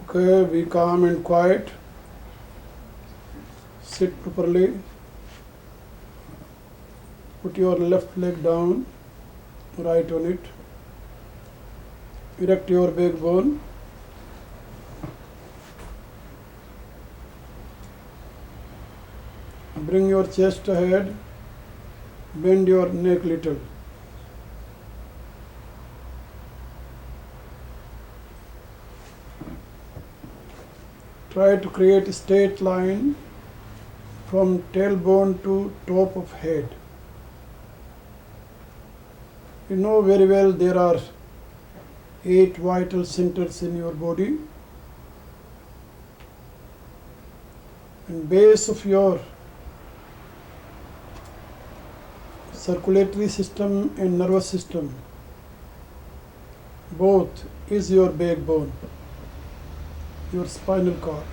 Okay, be calm and quiet. Sit properly. Put your left leg down, right on it. Erect your backbone. Bring your chest ahead. Bend your neck little. Try to create a straight line from tailbone to top of head. You know very well there are 8 vital centers in your body. And base of your circulatory system and nervous system, both is your backbone, your spinal cord.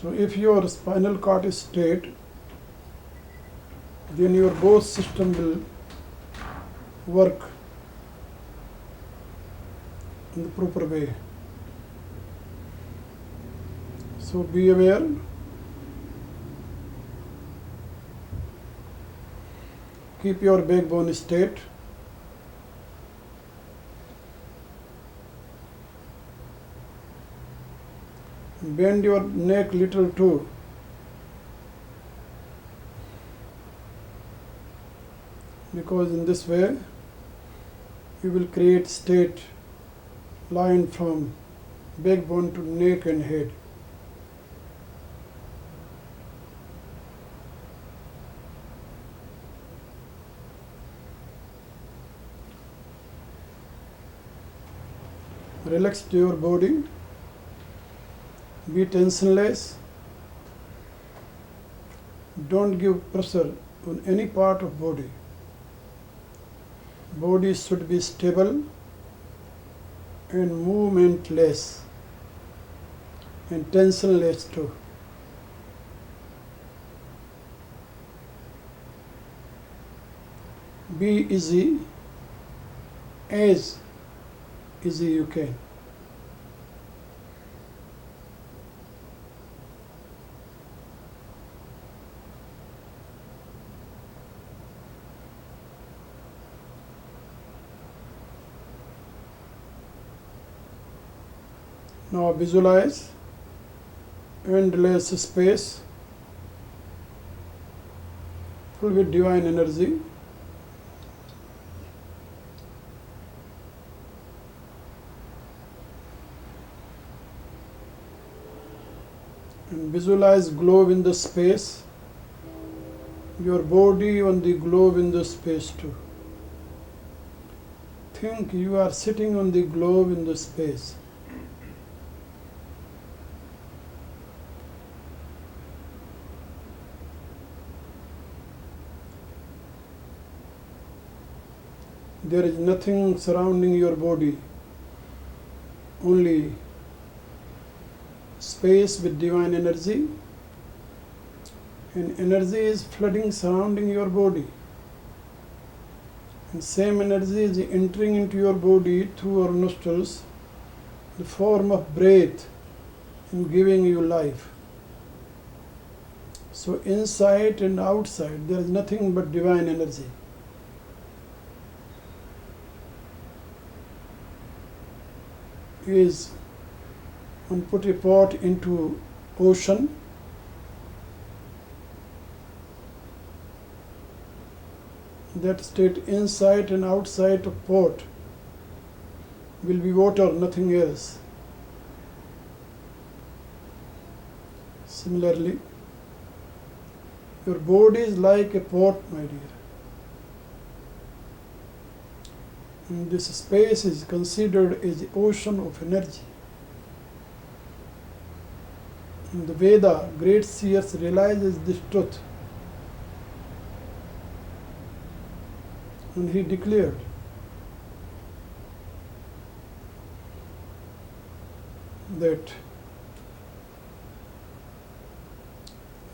So if your spinal cord is straight, then your both system will work in the proper way. So be aware. Keep your backbone straight. Bend your neck little too. Because in this way you will create straight line from backbone to neck and head. Relax your body. Be tensionless. Don't give pressure on any part of body. Body should be stable and movementless and tensionless too. Be easy, as easy you can. Now visualize endless space full with divine energy. And visualize globe in the space, your body on the globe in the space too. Think you are sitting on the globe in the space. There is nothing surrounding your body, only space with divine energy, and energy is flooding surrounding your body, and same energy is entering into your body through your nostrils, the form of breath, and giving you life. So inside and outside there is nothing but divine energy. Is and put a pot into ocean, that state inside and outside of pot will be water, nothing else. Similarly, your body is like a pot, my dear. And this space is considered as the ocean of energy. And the Veda, great seers, realizes this truth. And he declared that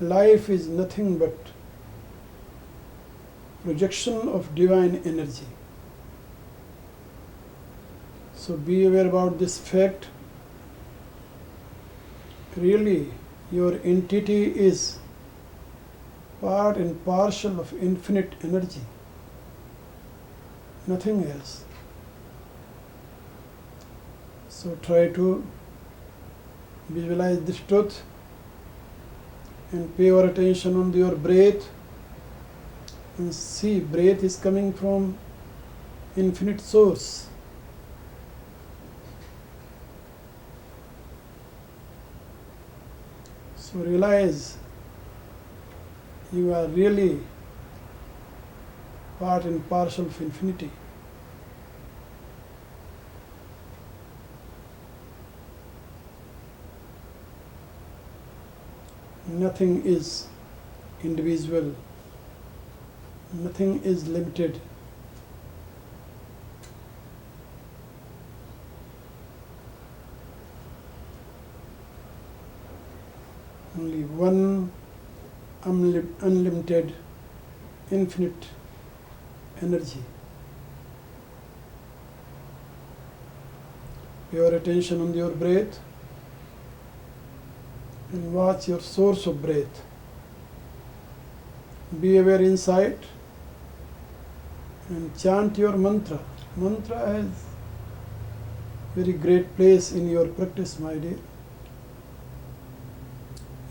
life is nothing but projection of divine energy. So be aware about this fact. Really, your entity is part and parcel of infinite energy, nothing else. So try to visualize this truth and pay your attention on your breath and see breath is coming from infinite source. So realize you are really part and parcel of infinity. Nothing is individual. Nothing is limited. Only one unlimited, infinite energy. Pay your attention on your breath and watch your source of breath. Be aware inside and chant your mantra. Mantra has very great place in your practice, my dear.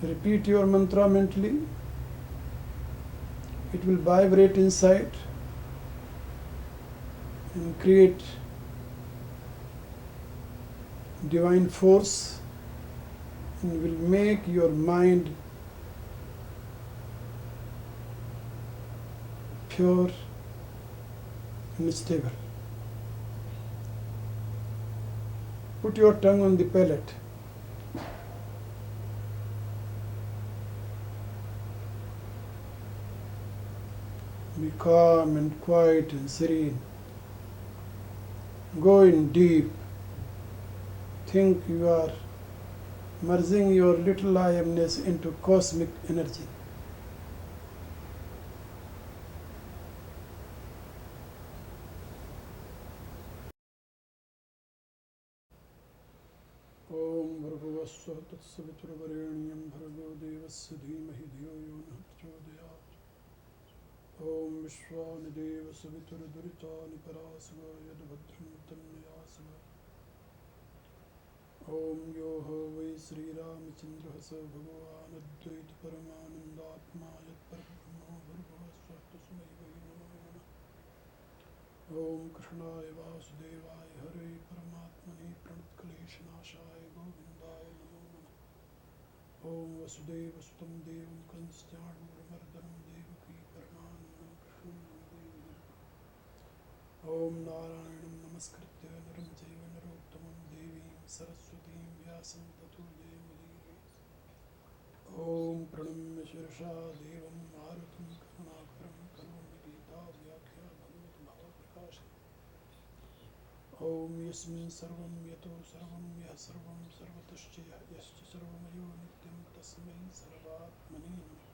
Repeat your mantra mentally. It will vibrate inside and create divine force and will make your mind pure and stable. Put your tongue on the palate. Be calm and quiet and serene. Go in deep. Think you are merging your little I amness into cosmic energy. Om Bhurvuvasvaha Tatsaviturvarenyam Bhargo Devasya Dhimahi Dhiyo Yo Nah Prachodayat. Om Vishwanideva Savituradurita Parasava Yadabhadram Tannayasava. Om Yoho Vai Sri Ramachandra Hasa Bhagavan Advaita Paramanandatma Yat Parabrahma Bhurvuvasvaha Tasmai Vai Namo Namah. Om Krishnaya Vasudevaya Hare Paramatmane Pranatkaleshanashaya Govindaya Namo Namah. Om Vasudeva Sutam Devam Kanstyanurmardanam Devaki Parananam Krishnam Devi. Om Narayanam Namaskritya Naram Chaiva Narottamam Devim Saraswatim Vyasam Tato Jayamudire. Om Pranamya Shirsha Devam Marutam Karunakaram Karvami Gita Vyakhya Bhagavat Bhava Prakasha. Om Yasmin Sarvam Yato Sarvam Yah Sarvam Sarvatascha Yascha Sarvamayo Nityam Tasmai Sarvatmani Namah.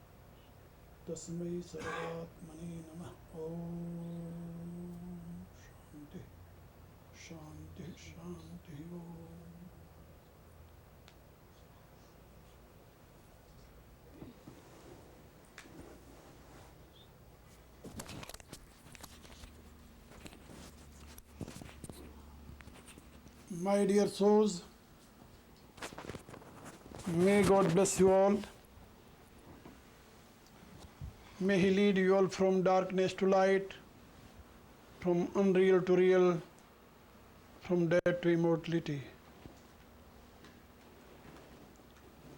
Tasmai Sarvatmani Namah. Om Shanti Shanti Shanti Om. My dear souls, may God bless you all. May He lead you all from darkness to light, from unreal to real, from death to immortality.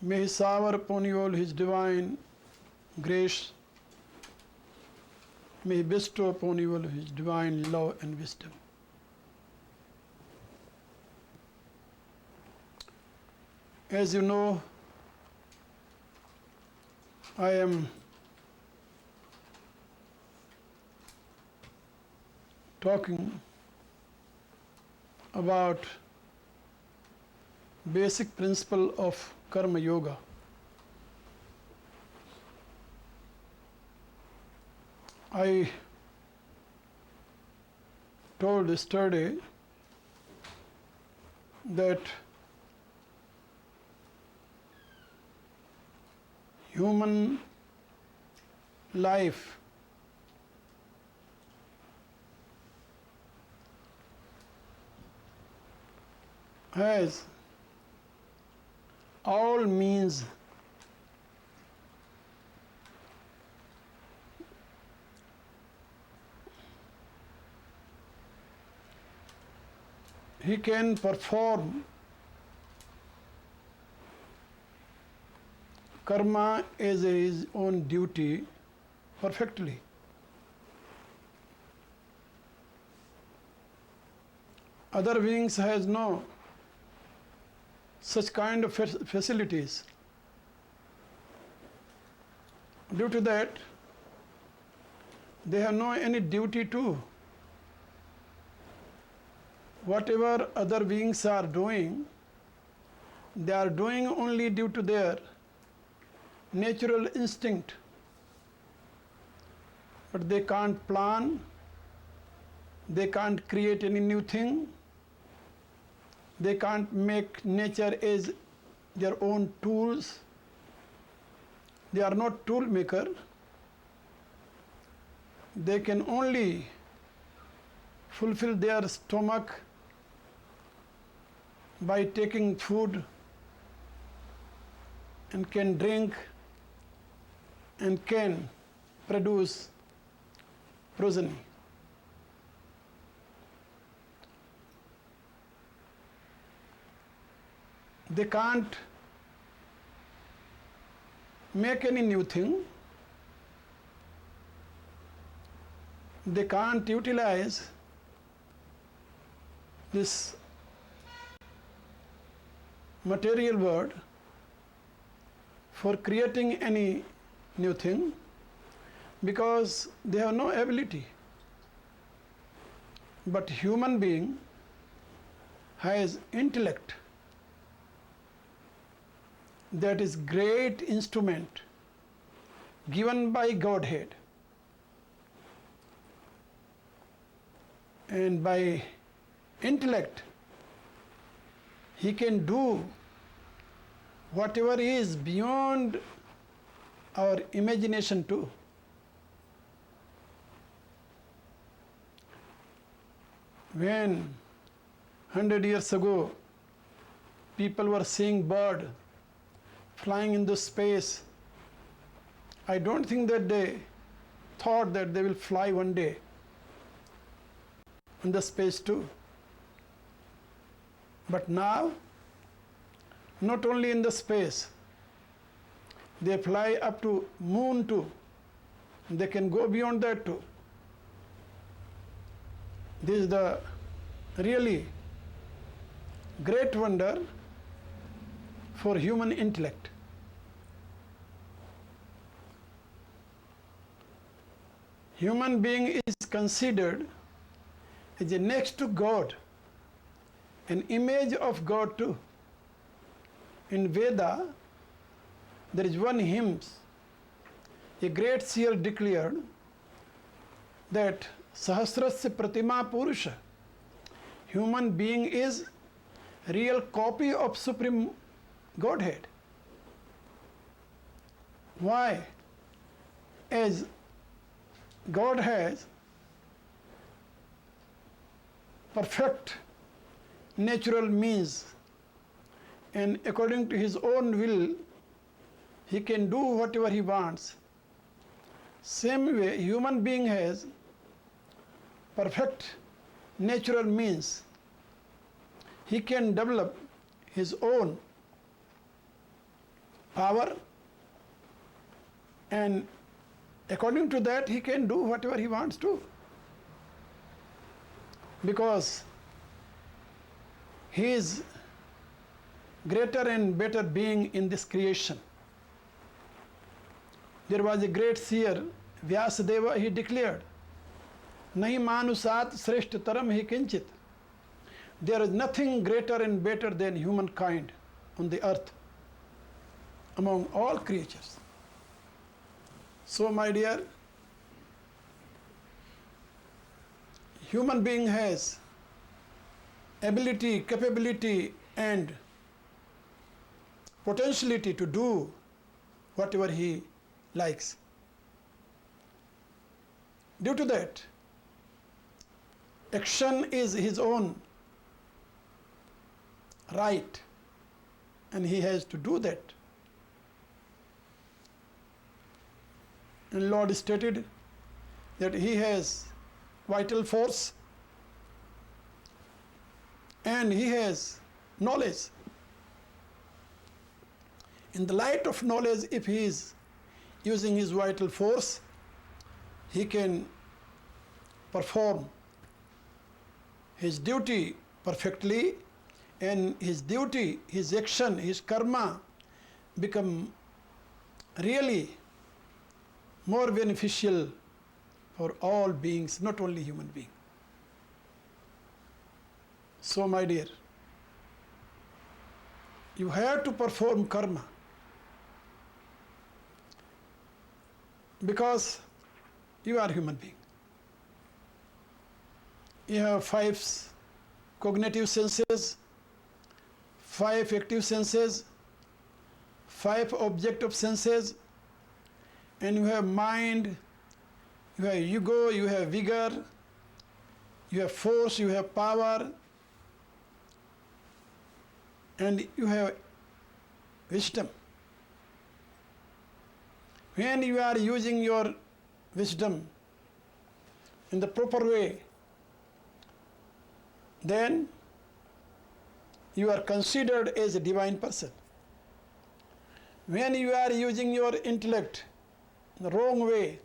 May He shower upon you all His divine grace. May He bestow upon you all His divine love and wisdom. As you know, I am talking about basic principle of karma yoga. I told yesterday that human life has all means he can perform karma as his own duty perfectly. Other beings has no such kind of facilities. Due to that, they have no any duty to. Whatever other beings are doing, they are doing only due to their natural instinct. But they can't plan, they can't create any new thing, they can't make nature as their own tools. They are not tool maker. They can only fulfill their stomach by taking food and can drink and can produce progeny. They can't make any new thing. They can't utilize this material world for creating any new thing because they have no ability. But human being has intellect. That is great instrument given by Godhead. And by intellect, he can do whatever is beyond our imagination too. When 100 years ago people were seeing bird flying in the space, I don't think that they thought that they will fly one day in the space too. But now, not only in the space, they fly up to moon too. They can go beyond that too. This is the really great wonder for human intellect. Human being is considered as a next to God, an image of God too. In Veda, there is one hymn, a great seer declared that Sahasrasya Pratima Purusha, human being is real copy of Supreme Godhead. Why? As God has perfect natural means, and according to his own will, he can do whatever he wants. Same way, human being has perfect natural means. He can develop his own power, and according to that he can do whatever he wants to, because he is greater and better being in this creation. There was a great seer, Vyasadeva, he declared, Nahi manusat shreshthataram hi kinchit. There is nothing greater and better than humankind on the earth among all creatures. So my dear, human being has ability, capability and potentiality to do whatever he likes. Due to that, action is his own right, and he has to do that. And Lord stated that he has vital force and he has knowledge. In the light of knowledge, if he is using his vital force, he can perform his duty perfectly, and his duty, his action, his karma become really more beneficial for all beings, not only human beings. So my dear, you have to perform karma, because you are human being. You have 5 cognitive senses, 5 active senses, 5 objective senses, and you have mind, you have ego, you have vigor, you have force, you have power, and you have wisdom. When you are using your wisdom in the proper way, then you are considered as a divine person. When you are using your intellect in the wrong way,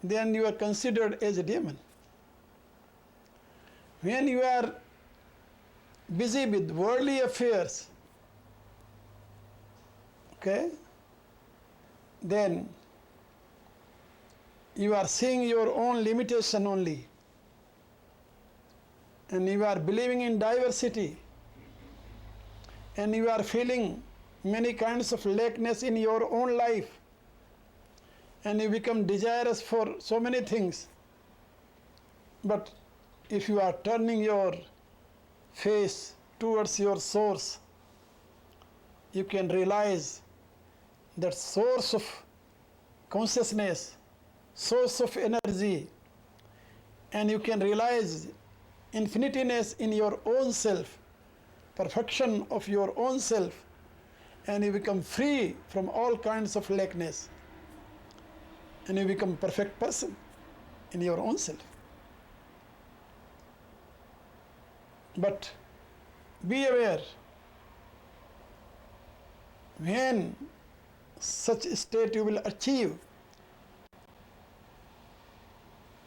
then you are considered as a demon. When you are busy with worldly affairs, okay, then you are seeing your own limitation only, and you are believing in diversity, and you are feeling many kinds of lackness in your own life, and you become desirous for so many things. But if you are turning your face towards your source, you can realize that source of consciousness, source of energy, and you can realize infiniteness in your own self, perfection of your own self, and you become free from all kinds of lackness, and you become perfect person in your own self. But be aware, when such state you will achieve,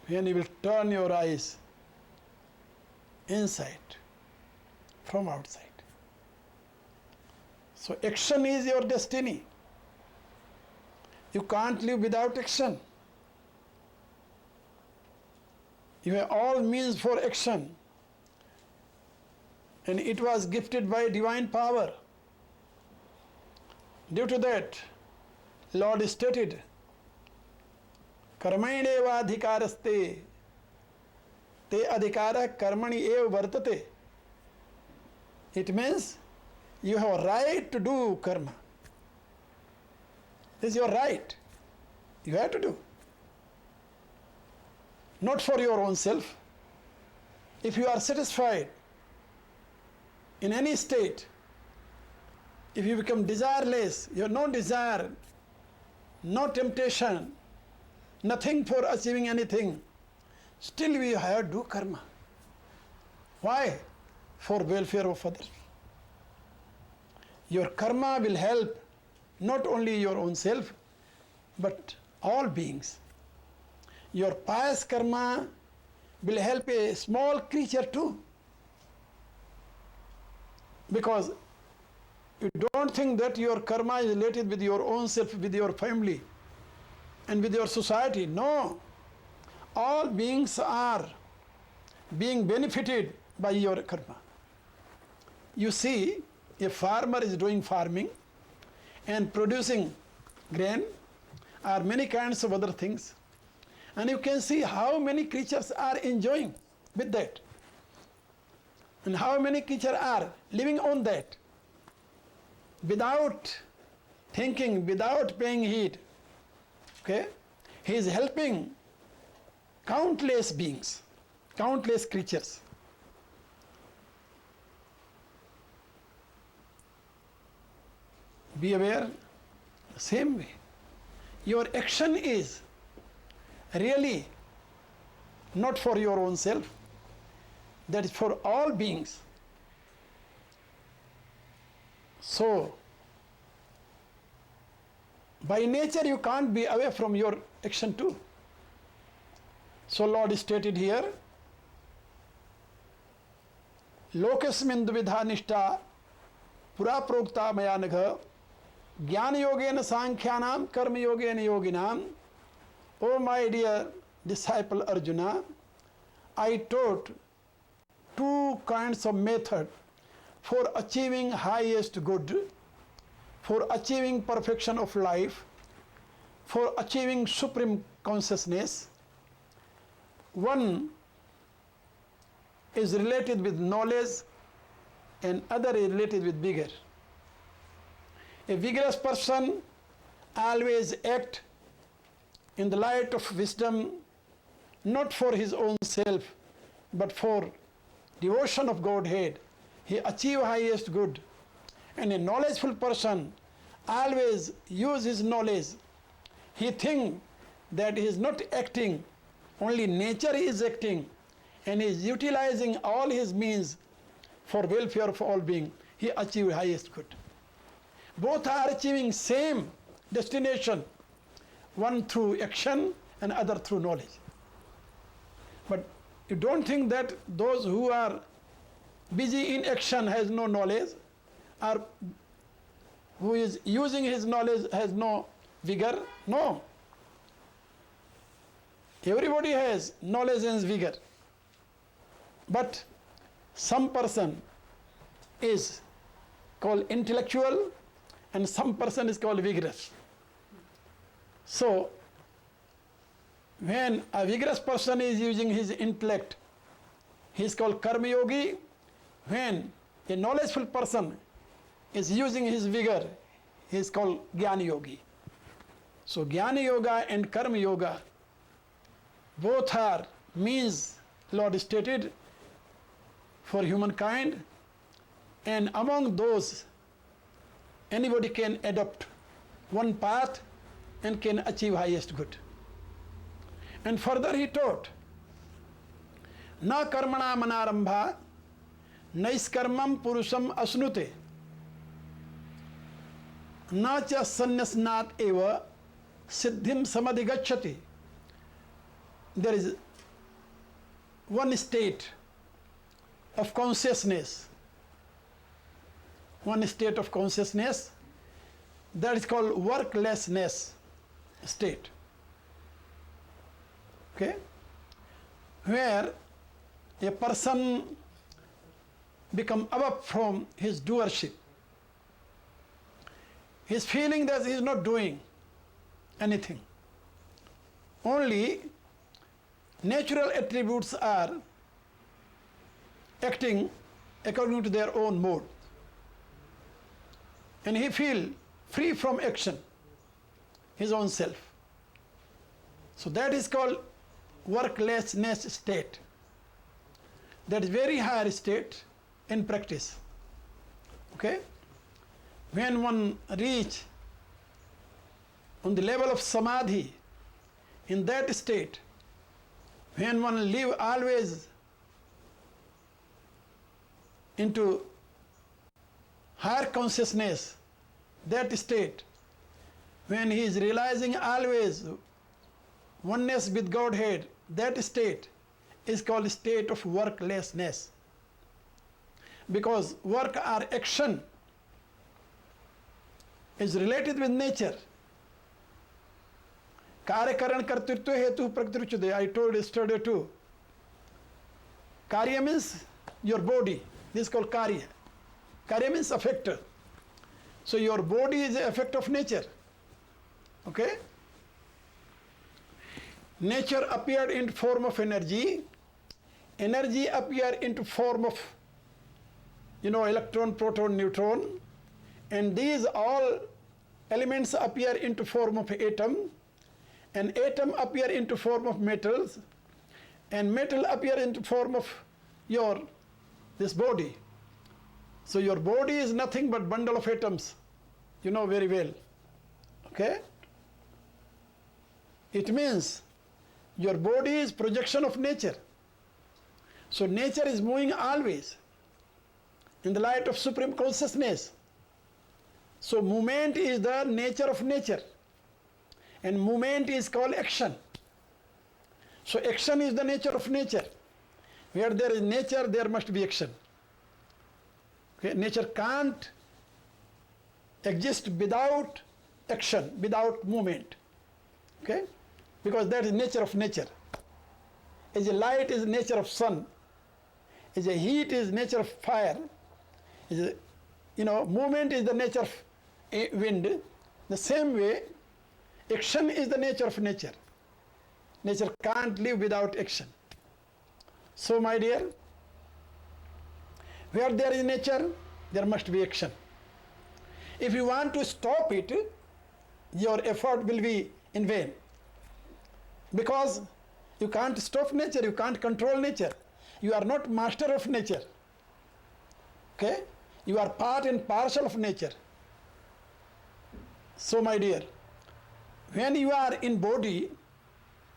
when you will turn your eyes inside from outside. So action is your destiny. You can't live without action. You have all means for action, and it was gifted by divine power. Due to that, Lord stated, Karmaineva adhikaraste te adhikara karmani eva vartate. It means you have a right to do karma. This is your right. You have to do. Not for your own self. If you are satisfied in any state, if you become desireless, you have no desire, no temptation, nothing for achieving anything, still we have to do karma. Why? For welfare of others. Your karma will help not only your own self, but all beings. Your pious karma will help a small creature too. Because you don't think that your karma is related with your own self, with your family, and with your society. No. All beings are being benefited by your karma. You see, a farmer is doing farming and producing grain or many kinds of other things, and you can see how many creatures are enjoying with that. And how many creatures are living on that without thinking, without paying heed. Okay? He is helping countless beings, countless creatures. Be aware, same way. Your action is really not for your own self, that is for all beings. So, by nature you can't be away from your action too. So Lord stated here, Lokasmin duvidha nishta pura prokta mayanagha Jnana yogena sankhyanam karma yogena yoginam. O my dear disciple Arjuna, I taught two kinds of method for achieving highest good, for achieving perfection of life, for achieving supreme consciousness. One is related with knowledge and other is related with vigor. A vigorous person always acts in the light of wisdom, not for his own self, but for devotion of Godhead. He achieves highest good. And a knowledgeful person always uses his knowledge. He thinks that he is not acting, only nature is acting, and he is utilizing all his means for welfare of all beings. He achieves highest good. Both are achieving same destination, one through action and other through knowledge. But you don't think that those who are busy in action has no knowledge, or who is using his knowledge has no vigor? No. Everybody has knowledge and vigor. But some person is called intellectual and some person is called vigorous. So, when a vigorous person is using his intellect, he is called karma yogi. When a knowledgeful person is using his vigor, he is called jnana yogi. So, jnana yoga and karma yoga, both are means, Lord stated, for humankind, and among those, anybody can adopt one path and can achieve highest good. And further he taught, na karmana manarambha naiskarmam purusham asnute na cha sannasnat eva siddhim samadhigacchati. There is one state of consciousness, one state of consciousness that is called worklessness state. Okay? Where a person become above from his doership. He is feeling that he is not doing anything. Only natural attributes are acting according to their own mode. And he feel free from action, his own self. So that is called worklessness state. That is very high state in practice. Okay? When one reach on the level of samadhi, in that state, when one live always into higher consciousness, that state, when he is realizing always oneness with Godhead, that state is called state of worklessness. Because work or action is related with nature. Karya karan kartirtva hetu prakrichude. I told yesterday too. Karya means your body. This is called karya. Karya means affector. So your body is an effect of nature. Okay? Nature appeared in form of energy. Energy appeared into form of electron, proton, neutron, and these all elements appear into form of atom, and atom appear into form of metals, and metal appear into form of this body. So your body is nothing but bundle of atoms, very well. Okay? It means your body is projection of nature. So nature is moving always in the light of supreme consciousness. So movement is the nature of nature, and movement is called action. So action is the nature of nature. Where there is nature, there must be action. Okay? Nature can't exist without action, without movement. Okay? Because that is nature of nature. As a light is nature of sun, as a heat is nature of fire, movement is the nature of wind. The same way, action is the nature of nature. Nature can't live without action. So my dear, where there is nature, there must be action. If you want to stop it, your effort will be in vain. Because you can't stop nature, you can't control nature. You are not master of nature. Okay? You are part and parcel of nature. So my dear, when you are in body,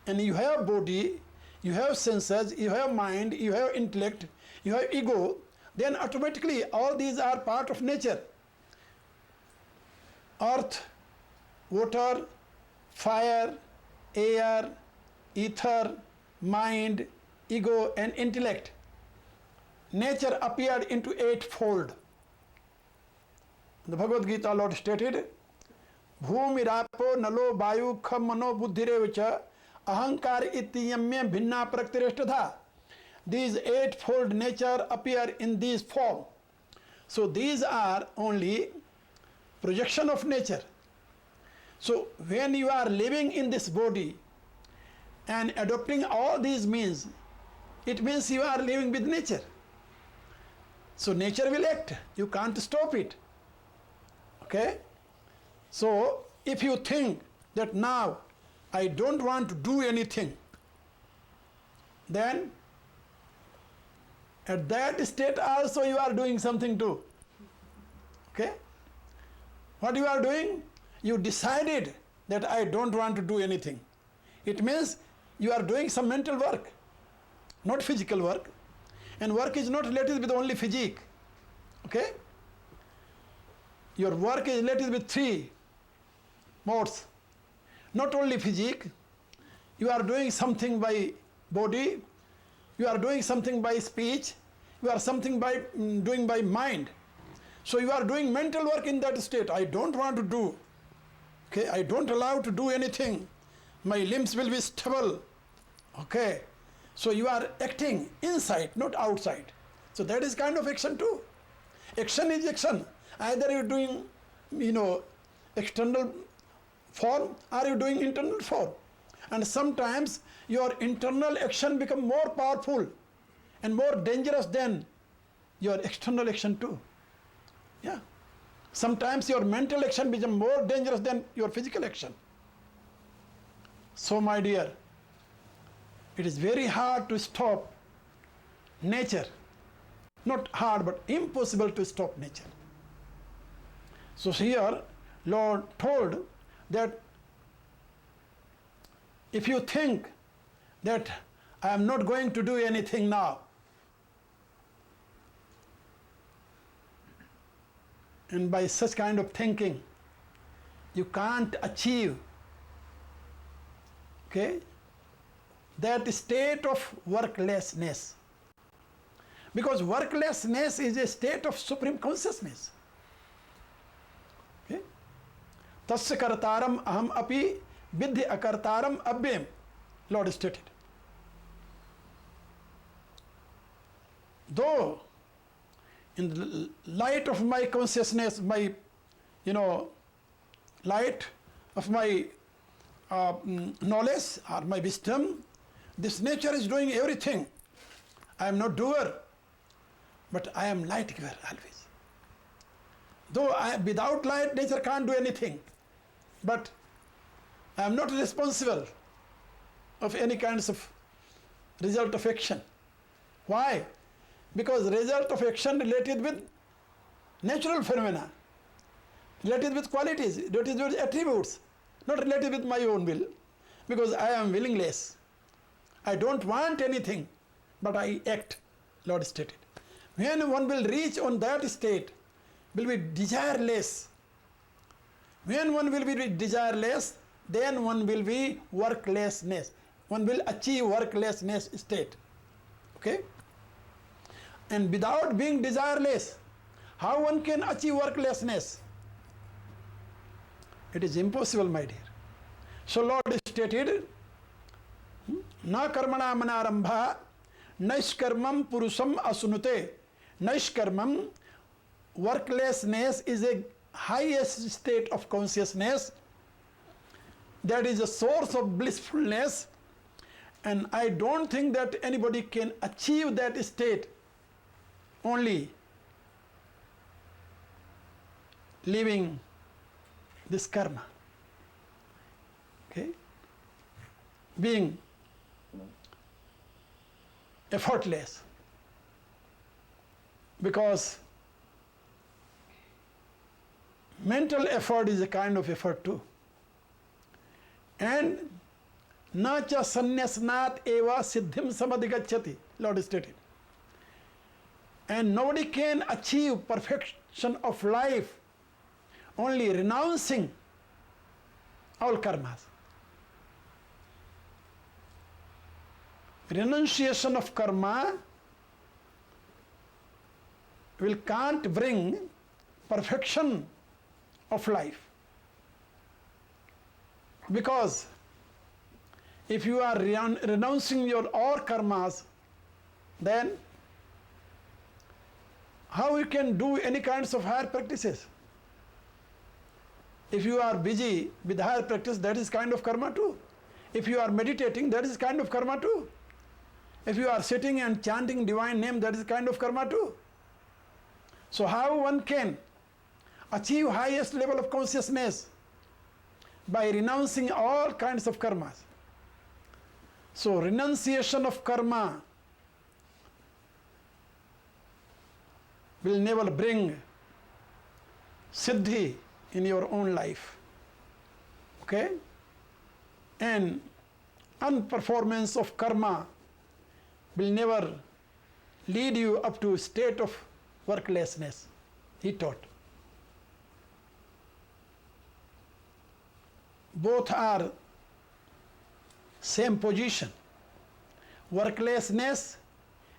and you have body, you have senses, you have mind, you have intellect, you have ego, then automatically all these are part of nature. Earth, water, fire, air, ether, mind, ego and intellect. Nature appeared into eightfold. The Bhagavad Gita Lord stated, Bhumi rapo nalo vayu kham mano buddhirevacha ahankar ityamya bhinna praktireshtadha. These eightfold nature appear in this form. So these are only projection of nature. So when you are living in this body and adopting all these means, it means you are living with nature. So nature will act. You can't stop it. Okay? So if you think that now I don't want to do anything, then at that state also you are doing something too. Okay? What you are doing? You decided that I don't want to do anything. It means you are doing some mental work, not physical work. And work is not related with only physique. Okay? Your work is related with three modes. Not only physique, you are doing something by body, you are doing something by speech, you are something by doing by mind. So you are doing mental work in that state. I don't want to do. Okay, I don't allow to do anything. My limbs will be stable. Okay. So you are acting inside, not outside. So that is kind of action too. Action is action. Either you are doing, external form, or you are doing internal form. And sometimes your internal action become more powerful and more dangerous than your external action too. Yeah. Sometimes your mental action becomes more dangerous than your physical action. So my dear, it is very hard to stop nature. Not hard, but impossible to stop nature. So here, Lord told that if you think that I am not going to do anything now, and by such kind of thinking, you can't achieve, that state of worklessness. Because worklessness is a state of supreme consciousness. Tasya kartaram aham api vidhi akartaram abhyam, Lord stated. Though in the light of my consciousness, my, light of my knowledge or my wisdom, this nature is doing everything. I am not doer. but I am light giver always. Though without light, nature can't do anything. But I am not responsible of any kinds of result of action. Why? Because result of action related with natural phenomena, related with qualities, related with attributes, not related with my own will. Because I am willingless. I don't want anything, but I act, Lord stated. When one will reach on that state, will be desireless. When one will be desireless, then one will be worklessness. One will achieve worklessness state. Okay? And without being desireless, how one can achieve worklessness? It is impossible, my dear. So Lord stated, na karmana manarambha naishkarmam purusam asunute. Naishkarmam, worklessness is a highest state of consciousness. That is a source of blissfulness. And I don't think that anybody can achieve that state only leaving this karma. Okay? Being effortless. Because mental effort is a kind of effort too. And na cha sannyasnat eva siddhim samadhigacchati, Lord stated. And nobody can achieve perfection of life only renouncing all karmas. Renunciation of karma can't bring perfection of life. Because if you are renouncing your all karmas, then how you can do any kinds of higher practices? If you are busy with higher practice, that is kind of karma too. If you are meditating, that is kind of karma too. If you are sitting and chanting divine name, that is kind of karma too. So how one can achieve highest level of consciousness? By renouncing all kinds of karmas. So renunciation of karma will never bring siddhi in your own life. Okay? And unperformance of karma will never lead you up to a state of worklessness, he taught. Both are same position. Worklessness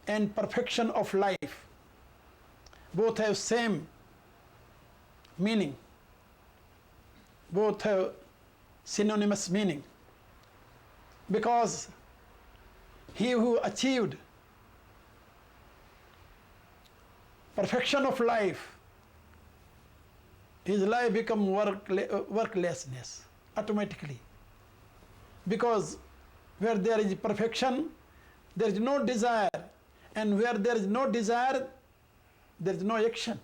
and perfection of life. Both have same meaning. Both have synonymous meaning. Because he who achieved perfection of life, his life become worklessness automatically. Because where there is perfection, there is no desire. And where there is no desire, there is no action.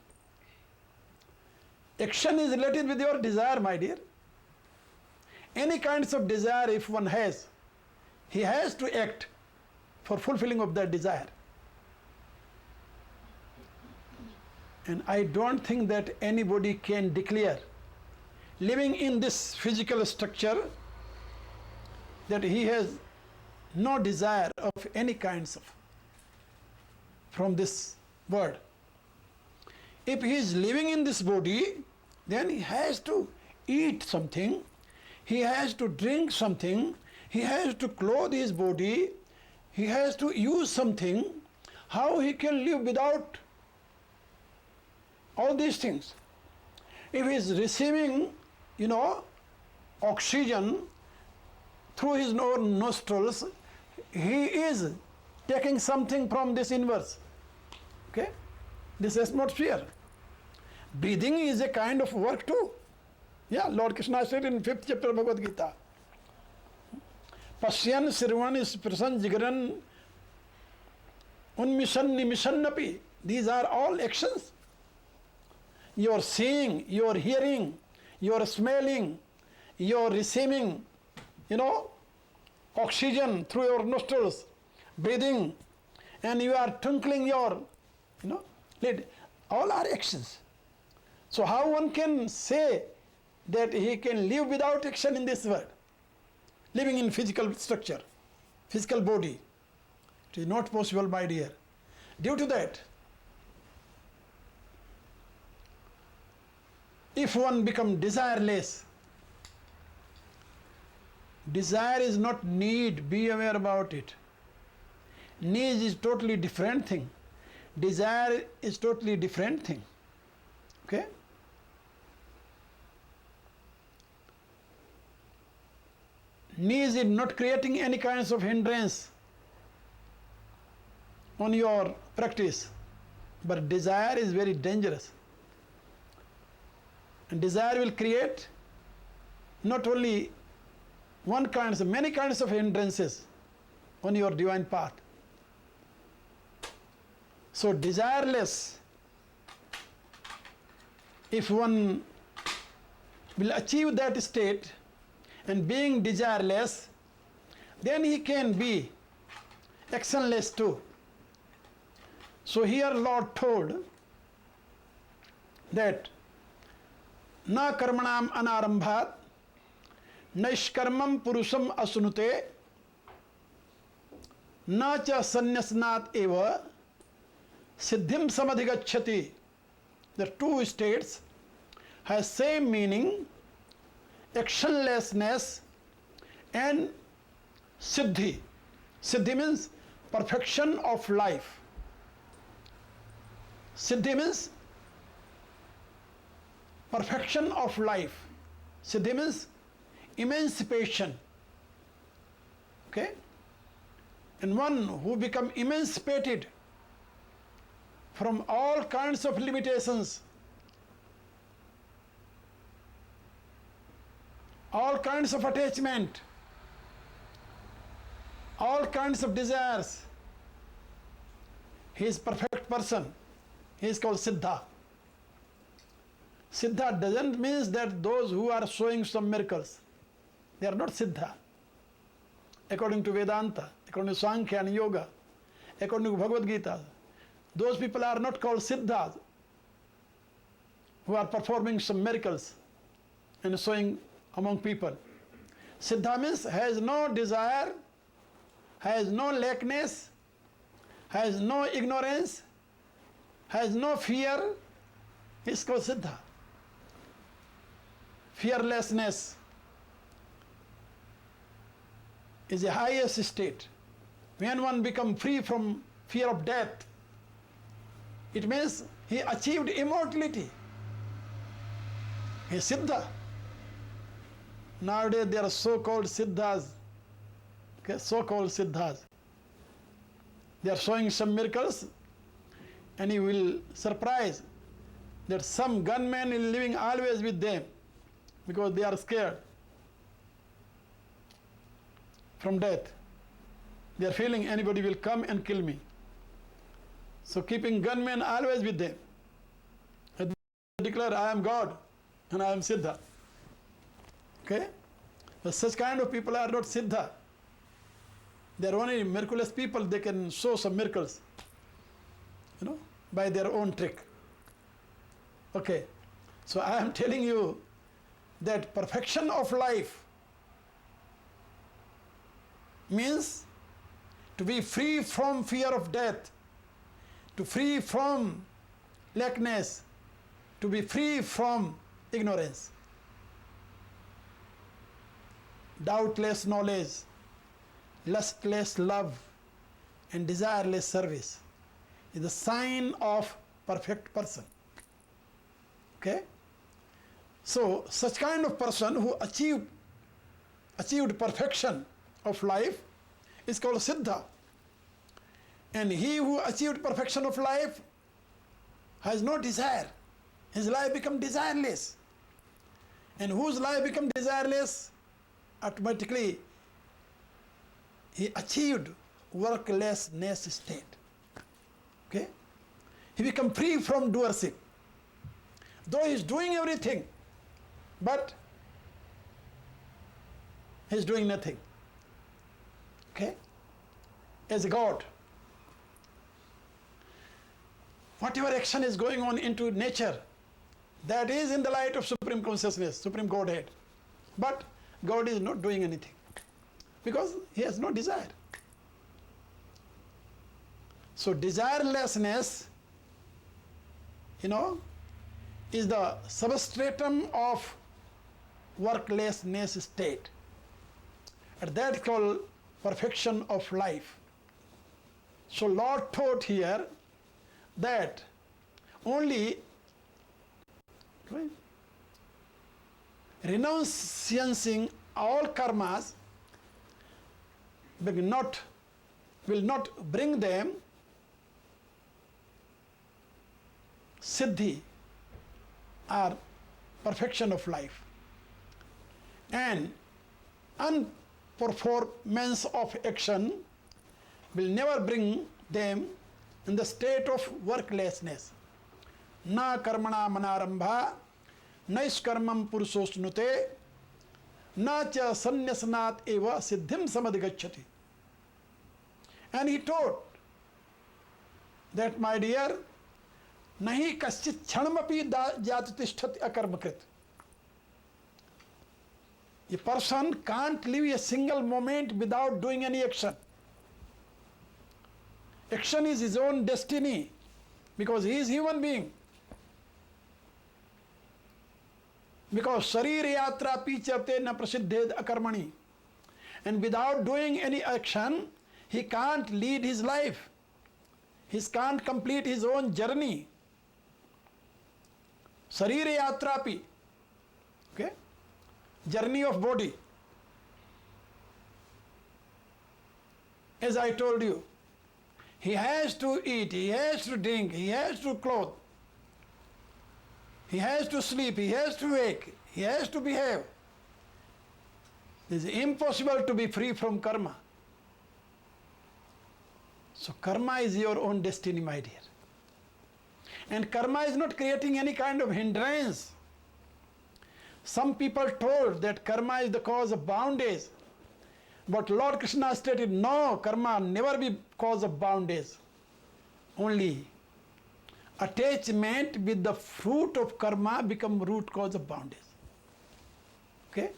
Action is related with your desire, my dear. Any kinds of desire if one has, he has to act for fulfilling of that desire. And I don't think that anybody can declare, living in this physical structure, that he has no desire of any kinds of from this world. If he is living in this body, then he has to eat something, he has to drink something, he has to clothe his body, he has to use something. How he can live without all these things? If he is receiving, oxygen through his own nostrils, he is taking something from this universe. Okay? This atmosphere. Breathing is a kind of work too. Yeah, Lord Krishna said in 5th chapter of Bhagavad Gita. Pasyan Sirvan is Prasan Jigaran Unmishan Nimishan Napi. These are all actions. Your seeing, your hearing, your smelling, your receiving, oxygen through your nostrils, breathing, and you are twinkling your, lid. All are actions. So how one can say that he can live without action in this world, living in physical structure, physical body? It is not possible, my dear. Due to that, if one become desireless, desire is not need, be aware about it. Need is totally different thing. Desire is totally different thing. Okay? Need is not creating any kinds of hindrance on your practice, but desire is very dangerous. And desire will create not only many kinds of hindrances on your divine path. So desireless, if one will achieve that state, and being desireless, then he can be actionless too. So here Lord told that na karmanam anarambhat naishkarmam purusham asunute na cha sanyasnat eva siddhim samadhigacchati. The two states has same meaning, actionlessness and siddhi. Siddhi means perfection of life. Siddhi means perfection of life. Siddhi means emancipation. Okay? And one who become emancipated from all kinds of limitations, all kinds of attachment, all kinds of desires, he is perfect person. He is called Siddha. Siddha doesn't mean that those who are showing some miracles, they are not Siddha. According to Vedanta, according to Sankhya and Yoga, according to Bhagavad Gita, those people are not called Siddhas who are performing some miracles and showing among people. Siddha means has no desire, has no lackness, has no ignorance, has no fear. It's called Siddha. Fearlessness is the highest state. When one becomes free from fear of death, it means he achieved immortality. He is Siddha. Nowadays there are so-called Siddhas. Okay, so-called Siddhas. They are showing some miracles, and you will surprise that some gunman is living always with them because they are scared from death. They are feeling anybody will come and kill me. So keeping gunmen always with them. And they declare, I am God and I am Siddha. Okay? But such kind of people are not Siddha. They are only miraculous people. They can show some miracles, by their own trick. Okay. So I am telling you that perfection of life means to be free from fear of death, to free from lackness, to be free from ignorance. Doubtless knowledge, lustless love, and desireless service is the sign of perfect person. Okay? So such kind of person who achieved perfection of life is called Siddha. And he who achieved perfection of life has no desire. His life becomes desireless. And whose life becomes desireless, automatically he achieved worklessness state. Okay? he becomes free from doership. Though he is doing everything, but he is doing nothing. Okay? As a God. Whatever action is going on into nature, that is in the light of Supreme Consciousness, Supreme Godhead. But God is not doing anything because he has no desire. So desirelessness, is the substratum of worklessness state. And that is called perfection of life. So Lord taught here that only renouncing all karmas will not bring them siddhi or perfection of life, and unperformance of action will never bring them in the state of worklessness. Na karmana manarambha naiskarmam purusosnute na cha sannyasanat eva siddhim samadgacchati. And he taught that, my dear, nahi kaschit kshanamapi jatutishthati akarmakrit. A person can't live a single moment without doing any action. Action is his own destiny because he is human being. Because sharir yatra pichate na prasiddhed akarmani. And without doing any action, he can't lead his life. He can't complete his own journey. Sharir yatrapi. Okay? Journey of body. As I told you, he has to eat, he has to drink, he has to clothe, he has to sleep, he has to wake, he has to behave. It is impossible to be free from karma. So karma is your own destiny, my dear. And karma is not creating any kind of hindrance. Some people told that karma is the cause of bondage. But Lord Krishna stated, no, karma never be cause of bondage. Only attachment with the fruit of karma become root cause of bondage. Okay?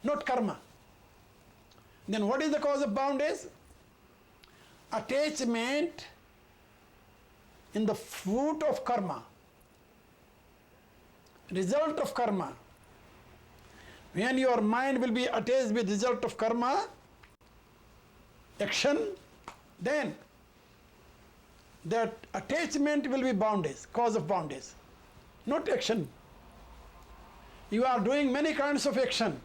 Not karma. Then what is the cause of bondage? Attachment in the fruit of karma. Result of karma. When your mind will be attached with result of karma, action, then that attachment will be bondage, cause of bondage, not action. You are doing many kinds of action,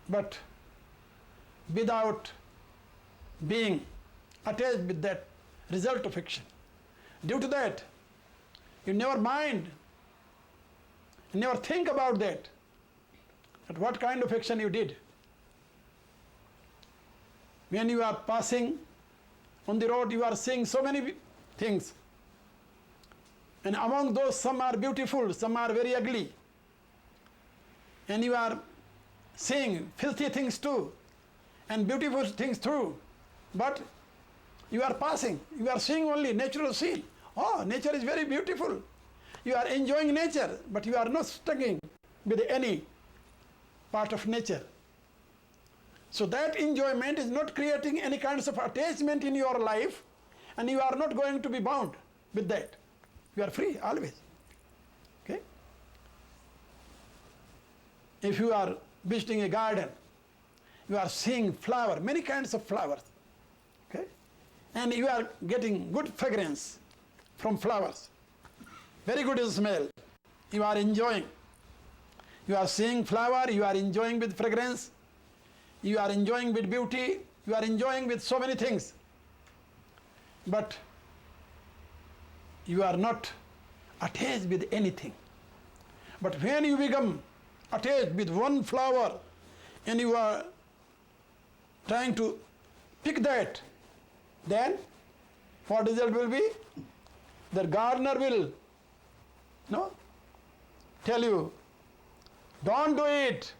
but without being attached with that result of action. Due to that, you never mind, you never think about that what kind of action you did. When you are passing on the road, you are seeing so many things. And among those, some are beautiful, some are very ugly. And you are seeing filthy things too, and beautiful things too. But you are passing, you are seeing only natural scene. Oh, nature is very beautiful. You are enjoying nature, but you are not studying with any part of nature. So that enjoyment is not creating any kinds of attachment in your life, and you are not going to be bound with that. You are free always. Okay? If you are visiting a garden, you are seeing flower, many kinds of flowers. Okay? And you are getting good fragrance from flowers. Very good smell. You are enjoying. You are seeing flower, you are enjoying with fragrance. You are enjoying with beauty, you are enjoying with so many things. But you are not attached with anything. But when you become attached with one flower and you are trying to pick that, then what result will be? The gardener will tell you, don't do it.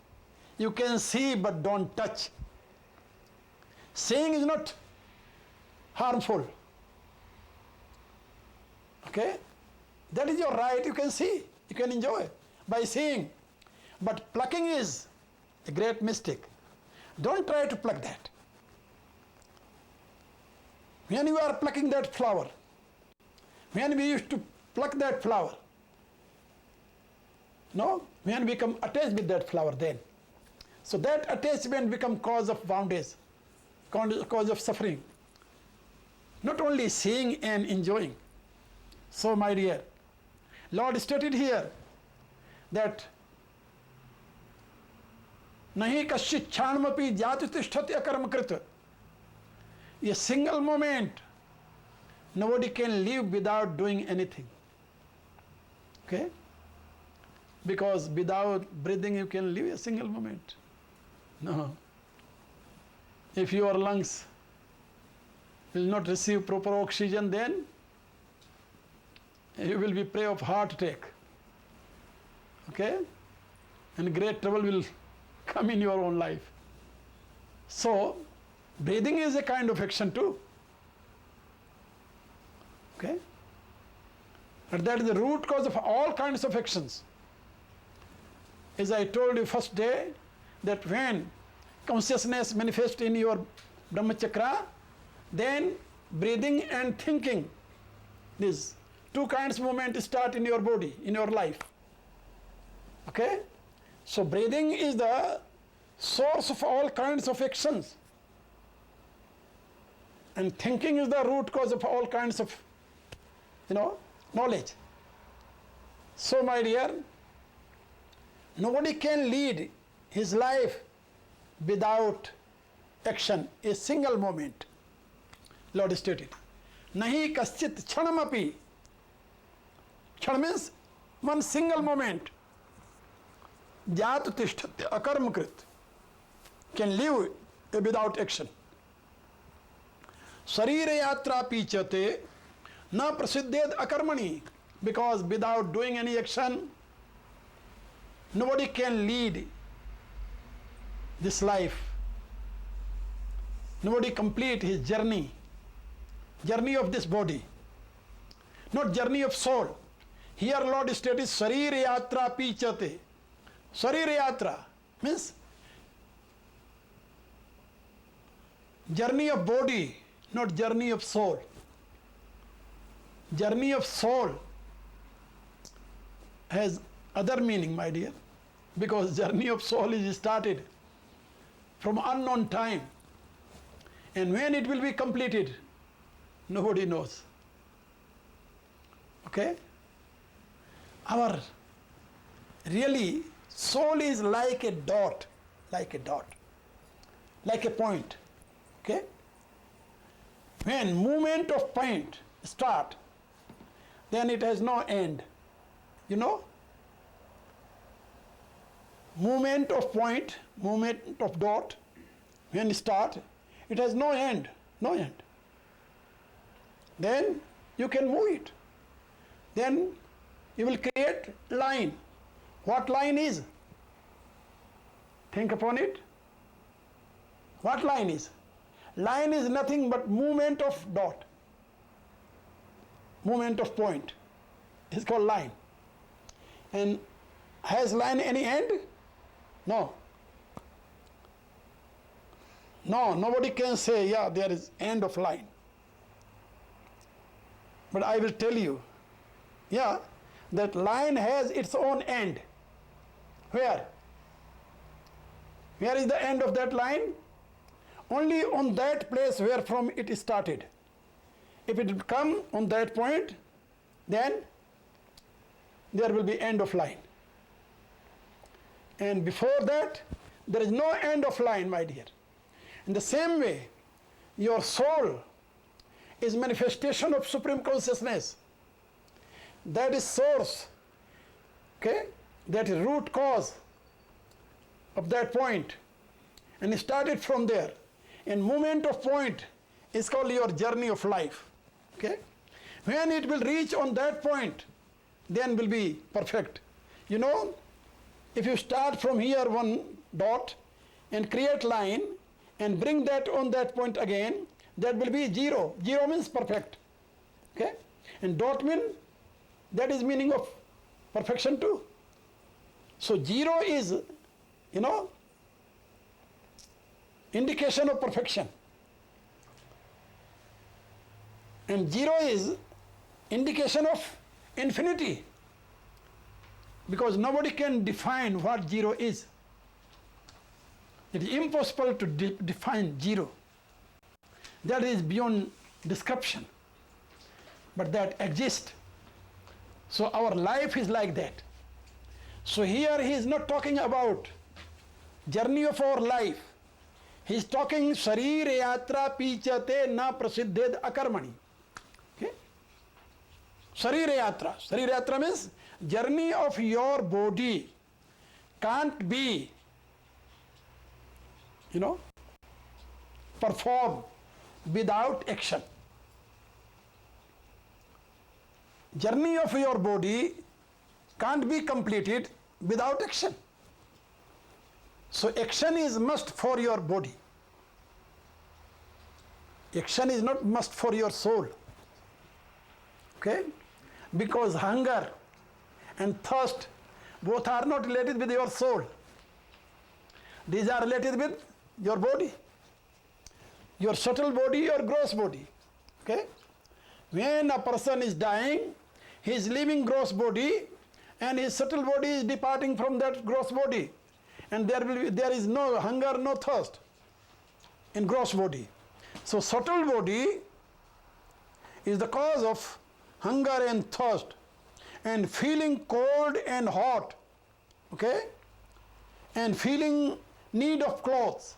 You can see but don't touch. Seeing is not harmful. Okay? That is your right. You can see. You can enjoy by seeing. But plucking is a great mistake. Don't try to pluck that. When you are plucking that flower, when we used to pluck that flower, when we become attached with that flower then. So that attachment become cause of bondage, cause of suffering. Not only seeing and enjoying. So my dear, Lord stated here that nahi kaschit chhanmapi jati tishtati akarma krita. A single moment, nobody can live without doing anything. Okay? Because without breathing you can live a single moment. No. If your lungs will not receive proper oxygen, then you will be prey of heart attack. Okay? And great trouble will come in your own life. So, breathing is a kind of action too. Okay? But that is the root cause of all kinds of actions. As I told you first day, that when consciousness manifests in your Brahma chakra, then breathing and thinking, these two kinds of movement start in your body, in your life. Okay? So breathing is the source of all kinds of actions. And thinking is the root cause of all kinds of, knowledge. So my dear, nobody can lead his life without action, a single moment. Lord stated, nahi kaschit chhanamapi. Chhan means one single moment. Jat tishtati akarmakrit. Can live without action. Sarira yatra pichate na prasiddhed akarmani. Because without doing any action, nobody can lead this life. Nobody complete his journey of this body, not journey of soul. Here Lord stated Sarira yatra pichate. Sarira yatra means journey of body, not journey of soul. Journey of soul has other meaning, my dear, because journey of soul is started from unknown time, and when it will be completed, nobody knows. Okay? Our really soul is like a dot, like a point. Okay? When movement of point start, then it has no end. Movement of point, movement of dot, when start, it has no end. Then you can move it. Then you will create line. What line is? Think upon it. What line is? Line is nothing but movement of dot. Movement of point is called line. And has line any end? No. Nobody can say, yeah, there is end of line. But I will tell you, that line has its own end. Where? Where is the end of that line? Only on that place where from it started. If it will come on that point, then there will be end of line. And before that, there is no end of line, my dear. In the same way, your soul is manifestation of Supreme Consciousness. That is source. Okay? That is root cause of that point. And it started from there. And movement of point is called your journey of life. Okay? When it will reach on that point, then will be perfect. You know, if you start from here one dot and create line and bring that on that point again, that will be 0. 0 means perfect. Okay? And dot mean, that is meaning of perfection too. So 0 is, you know, indication of perfection. And 0 is indication of infinity. Because nobody can define what 0 is. It is impossible to define 0. That is beyond description. But that exists. So our life is like that. So here he is not talking about journey of our life. He is talking Sharir Yatra Pichate Na Prasiddhed Akarmani. Okay? Sharir Yatra. Sharir Yatra means journey of your body can't be, you know, performed without action. Journey of your body can't be completed without action. So action is must for your body. Action is not must for your soul. Okay? Because hunger and thirst both are not related with your soul. These are related with your body. Your subtle body, your gross body. Okay? When a person is dying, he is leaving gross body and his subtle body is departing from that gross body. And there is no hunger, no thirst in gross body. So subtle body is the cause of hunger and thirst and feeling cold and hot. Okay? And feeling need of clothes.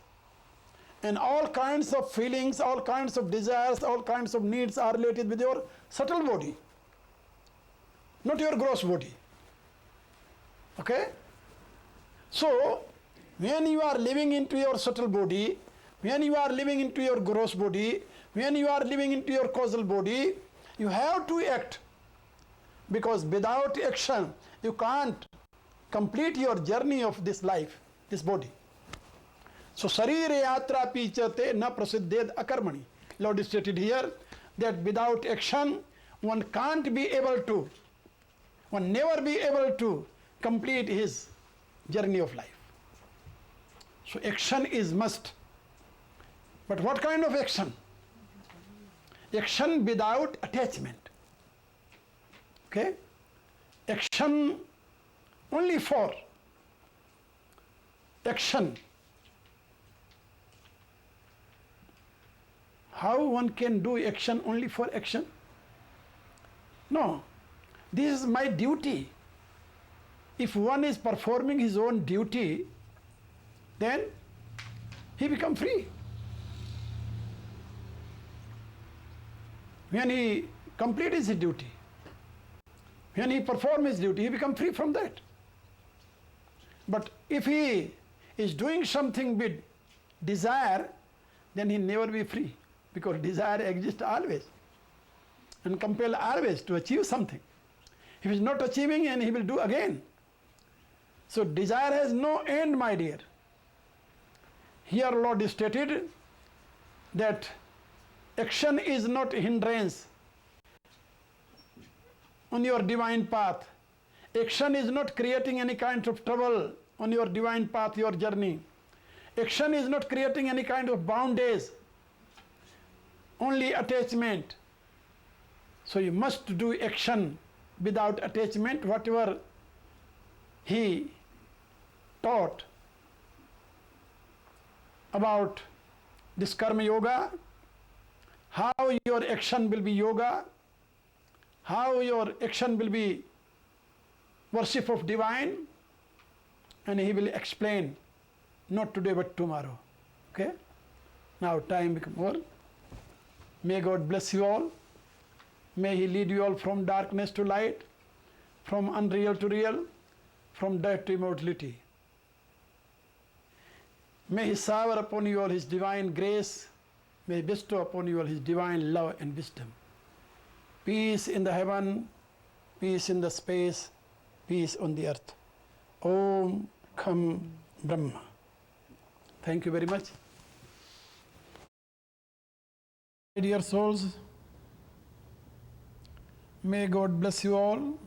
And all kinds of feelings, all kinds of desires, all kinds of needs are related with your subtle body, not your gross body. Okay? So, when you are living into your subtle body, when you are living into your gross body, when you are living into your causal body, you have to act. Because without action, you can't complete your journey of this life, this body. So, Sharir Yatra Pichate Na Prasiddhed Akarmani. Lord is stated here that without action, one can't be able to, one never be able to complete his journey of life. So, action is must. But what kind of action? Action without attachment. Okay? Action only for action. How one can do action only for action? No. This is my duty. If one is performing his own duty, then he becomes free. When he completes his duty, when he performs his duty, he becomes free from that. But if he is doing something with desire, then he never be free. Because desire exists always and compel always to achieve something. If he is not achieving, and he will do again. So desire has no end, my dear. Here Lord is stated that action is not a hindrance on your divine path. Action is not creating any kind of trouble on your divine path, your journey. Action is not creating any kind of bondage, only attachment. So you must do action without attachment. Whatever he taught about this karma yoga, how your action will be yoga, how your action will be worship of divine, and he will explain, not today but tomorrow. Okay? Now time becomes over. May God bless you all. May He lead you all from darkness to light, from unreal to real, from death to immortality. May He shower upon you all His divine grace. May He bestow upon you all His divine love and wisdom. peace in the heaven, peace in the space, peace on the earth. Om Kham Brahma. Thank you very much. My dear souls, may God bless you all.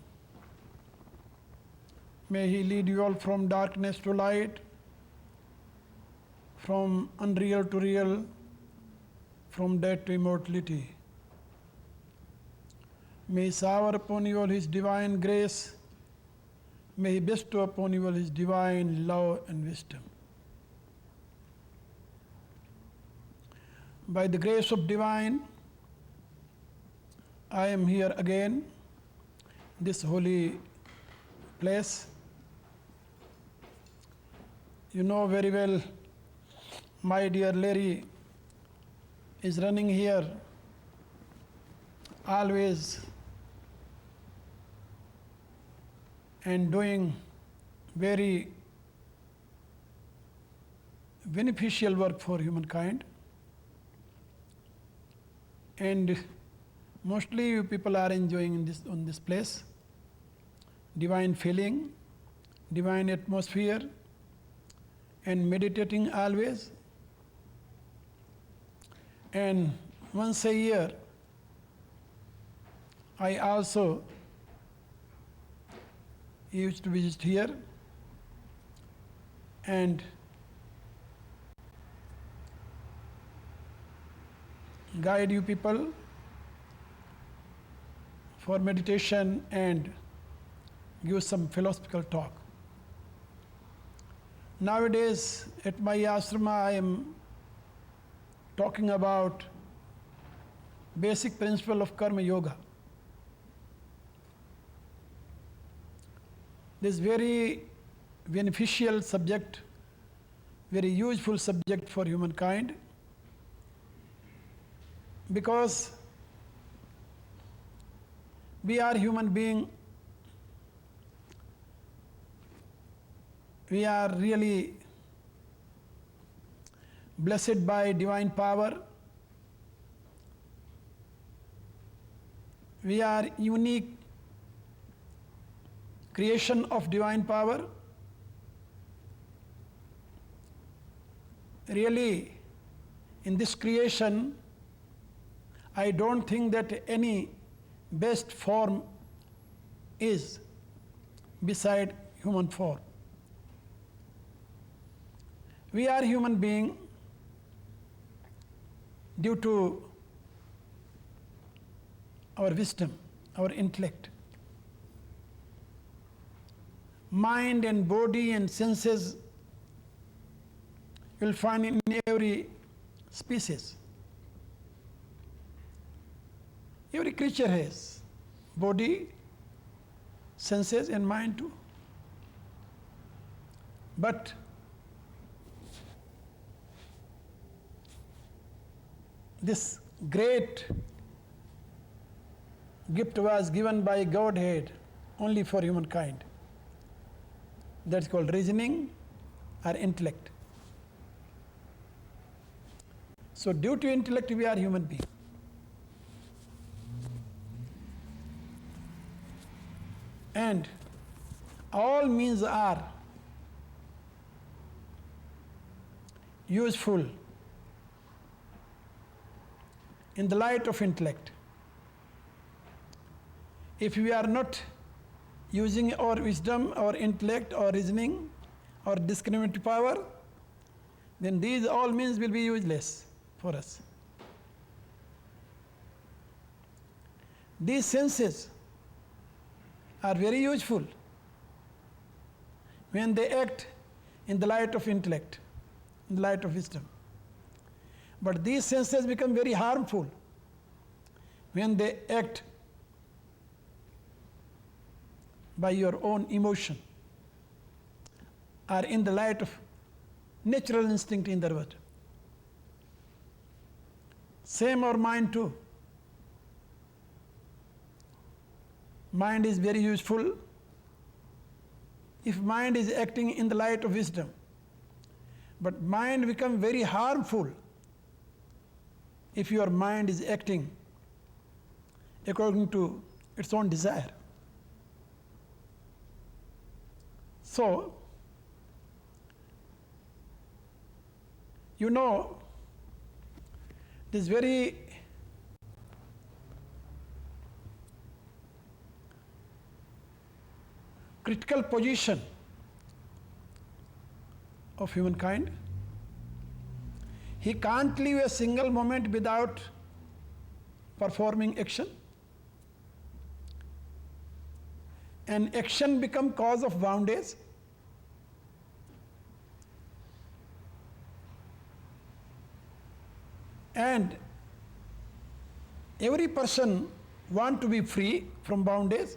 May He lead you all from darkness to light, from unreal to real, from death to immortality. May He shower upon you all His divine grace. May He bestow upon you all His divine love and wisdom. By the grace of divine, I am here again, this holy place. You know very well, my dear Larry is running here always and doing very beneficial work for humankind. And mostly you people are enjoying on this place. Divine feeling, divine atmosphere, and meditating always. And once a year, I also used to visit here and guide you people for meditation and give some philosophical talk. Nowadays, at my ashrama, I am talking about basic principle of karma yoga. This very beneficial subject, very useful subject for humankind, because we are human beings. We are really blessed by divine power. We are unique creation of divine power. Really, in this creation, I don't think that any best form is beside human form. We are human beings due to our wisdom, our intellect. Mind and body and senses you'll find in every species. Every creature has body, senses and mind too. But this great gift was given by Godhead only for humankind. That's called reasoning or intellect. So due to intellect we are human beings. And all means are useful in the light of intellect. If we are not using our wisdom, our intellect, or reasoning, or discriminative power, then these all means will be useless for us. These senses are very useful when they act in the light of intellect, in the light of wisdom. But these senses become very harmful when they act by your own emotion or in the light of natural instinct in the world. Same our mind too. Mind is very useful if mind is acting in the light of wisdom. But mind becomes very harmful if your mind is acting according to its own desire. So, you know, this very critical position of humankind. He can't live a single moment without performing action. And action become cause of bondage. And every person want to be free from bondage.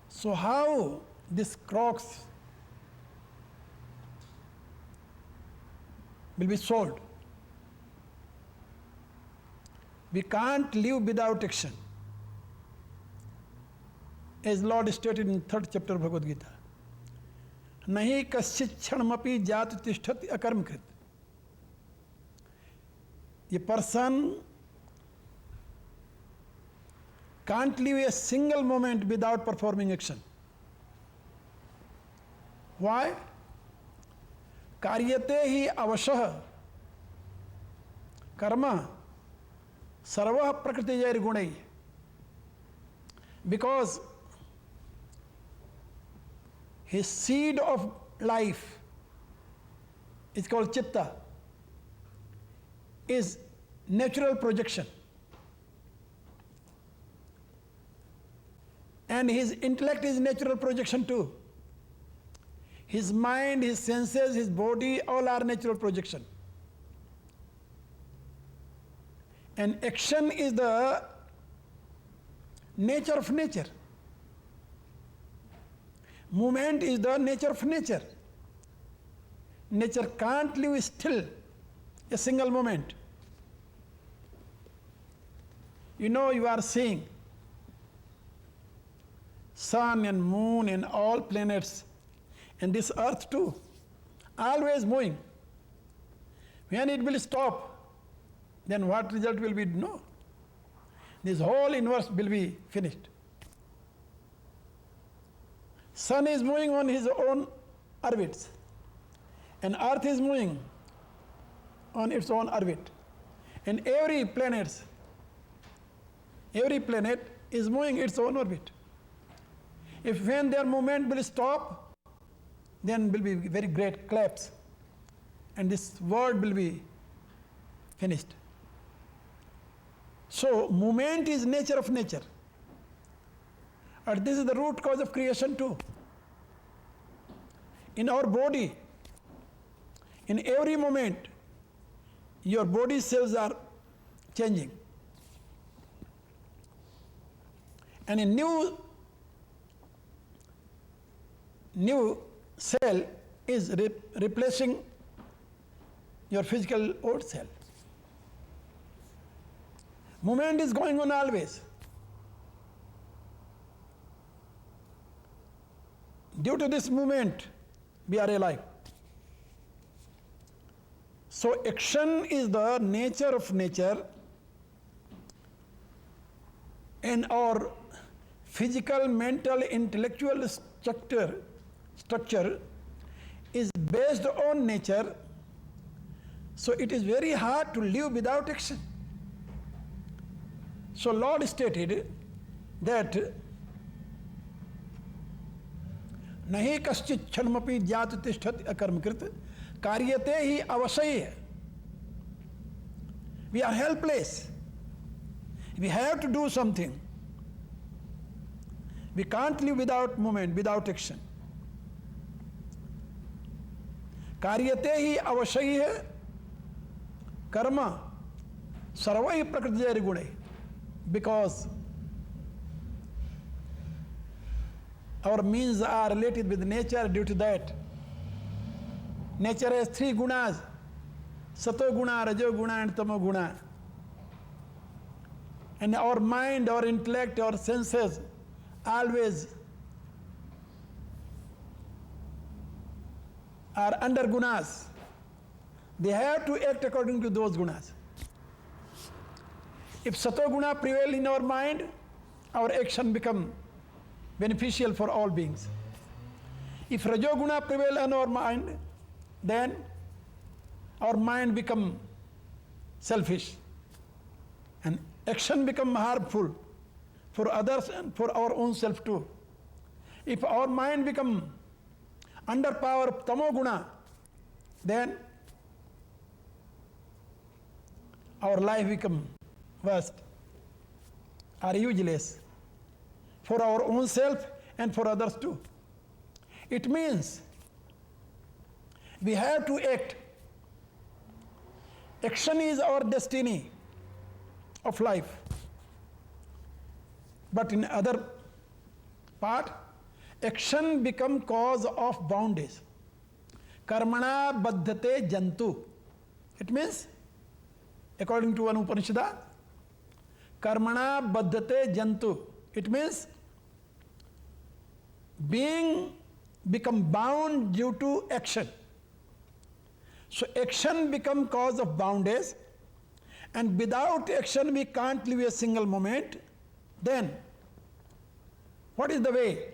So how this crux will be solved? We can't live without action. As Lord stated in 3rd chapter of Bhagavad Gita, nahi kaschit kshanamapi jat tishthat akarmkrit. A person can't live a single moment without performing action. Why? Karyate hi avashah karma sarvah prakritijair gunai. Because his seed of life is called chitta, is natural projection. And his intellect is natural projection too. His mind, his senses, his body, all are natural projection. And action is the nature of nature. Movement is the nature of nature. Nature can't live still a single moment. You know, you are seeing sun and moon and all planets and this earth too, always moving. When it will stop, then what result will be? No. This whole universe will be finished. Sun is moving on his own orbits, and earth is moving on its own orbit. And every planet is moving its own orbit. If when their movement will stop, then will be very great collapse, and this world will be finished. So movement is nature of nature, and this is the root cause of creation too. In our body, in every moment, your body cells are changing, and a new cell is replacing your physical old cell. Movement is going on always. Due to this movement, we are alive. So action is the nature of nature, and our physical, mental, intellectual structure is based on nature. So it is very hard to live without action. So Lord stated that nahi kaschit kshanmapi jat tishthat akarmkrit karyate hi avashay. We are helpless. We have to do something. We can't live without movement, without action. Karyate hi avashay karma sarvai prakritijair gunai. Because our means are related with nature, due to that nature has 3 gunas: sato guna, rajo guna and tamo guna. And our mind, our intellect, our senses always are under gunas. They have to act according to those gunas. If Satoguna prevail in our mind, our action become beneficial for all beings. If Rajoguna prevail in our mind, then our mind become selfish and action become harmful for others and for our own self too. If our mind become under power of Tamoguna, then our life become worst or useless for our own self and for others too. It means we have to act. Action is our destiny of life. But in other part, action become cause of bondage. Karmana baddhate jantu. It means, according to one Upanishad, karmana baddhate jantu. It means being become bound due to action. So action become cause of bondage, and without action we can't live a single moment. Then what is the way?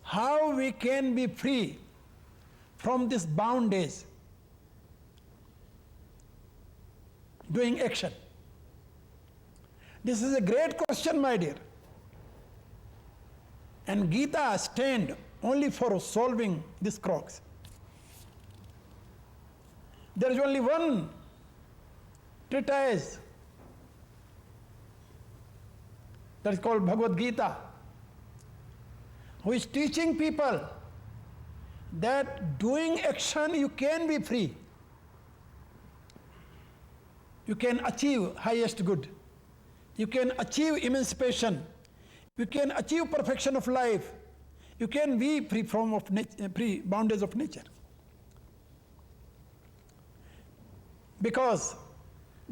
How we can be free from this bondage? Doing action. This is a great question, my dear. And Gita stand only for solving this crux. There is only one treatise that is called Bhagavad Gita, who is teaching people that doing action you can be free. You can achieve highest good. You can achieve emancipation. You can achieve perfection of life. You can be free from free boundaries of nature. Because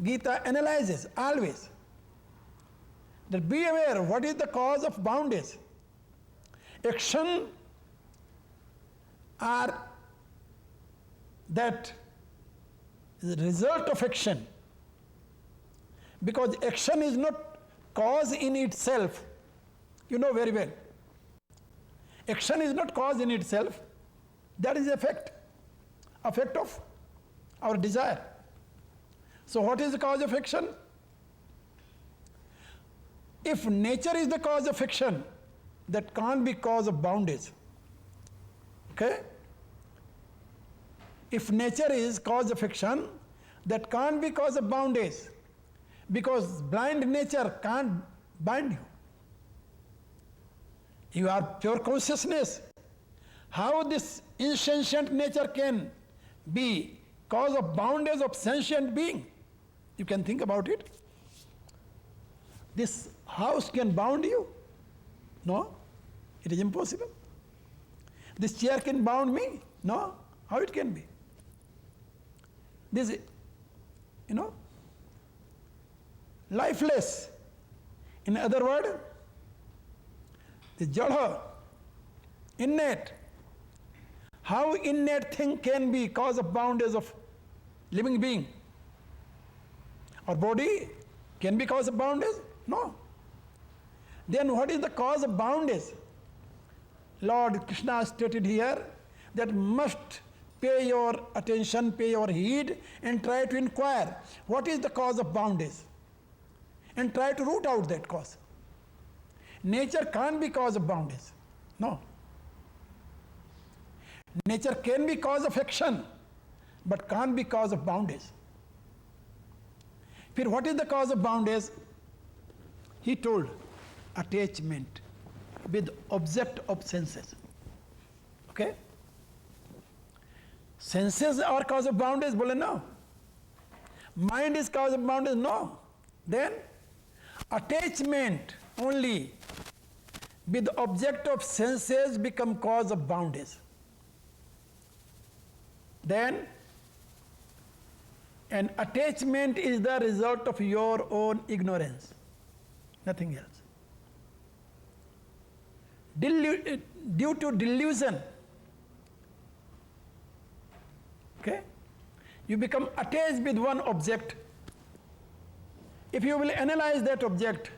Gita analyzes always that be aware what is the cause of bondage. Action are that is the result of action. Because action is not cause in itself. You know very well. Action is not cause in itself. That is effect of our desire. So what is the cause of action? If nature is the cause of action, that can't be cause of bondage. Okay? If nature is cause of action, that can't be cause of bondage. Because blind nature can't bind you. You are pure consciousness. How this insentient nature can be cause of bondage of sentient being? You can think about it. This house can bound you? No, it is impossible. This chair can bound me? No, how it can be? This, lifeless. In other words, the jadha, innate. How innate thing can be cause of boundaries of living being? Our body can be cause of boundaries? No. Then what is the cause of boundaries? Lord Krishna stated here that must pay your attention, pay your heed, and try to inquire what is the cause of boundaries, and try to root out that cause. Nature can't be cause of boundaries. No. Nature can be cause of action, but can't be cause of boundaries. What is the cause of boundaries? He told, attachment with object of senses. Okay? Senses are cause of boundaries? Bole no. Mind is cause of boundaries? No. Then attachment only with object of senses become cause of boundaries. Then an attachment is the result of your own ignorance, nothing else. Due to delusion, okay, you become attached with one object If you will analyze that object,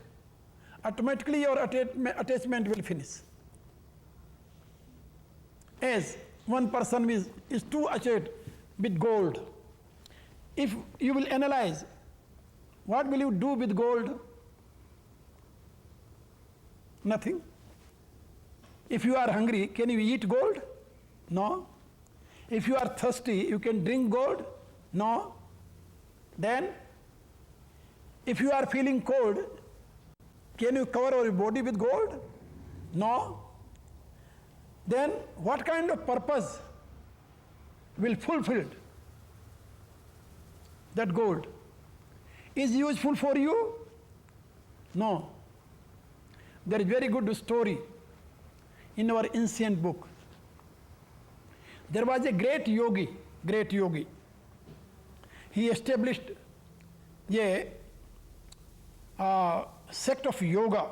automatically your attachment will finish. As one person is too attached with gold. If you will analyze, what will you do with gold? Nothing. If you are hungry, can you eat gold? No. If you are thirsty, you can drink gold? No. Then, if you are feeling cold, can you cover your body with gold? No. Then, what kind of purpose will fulfill that gold? Is useful for you? No. There is very good story in our ancient book. There was a great yogi. He established a sect of yoga.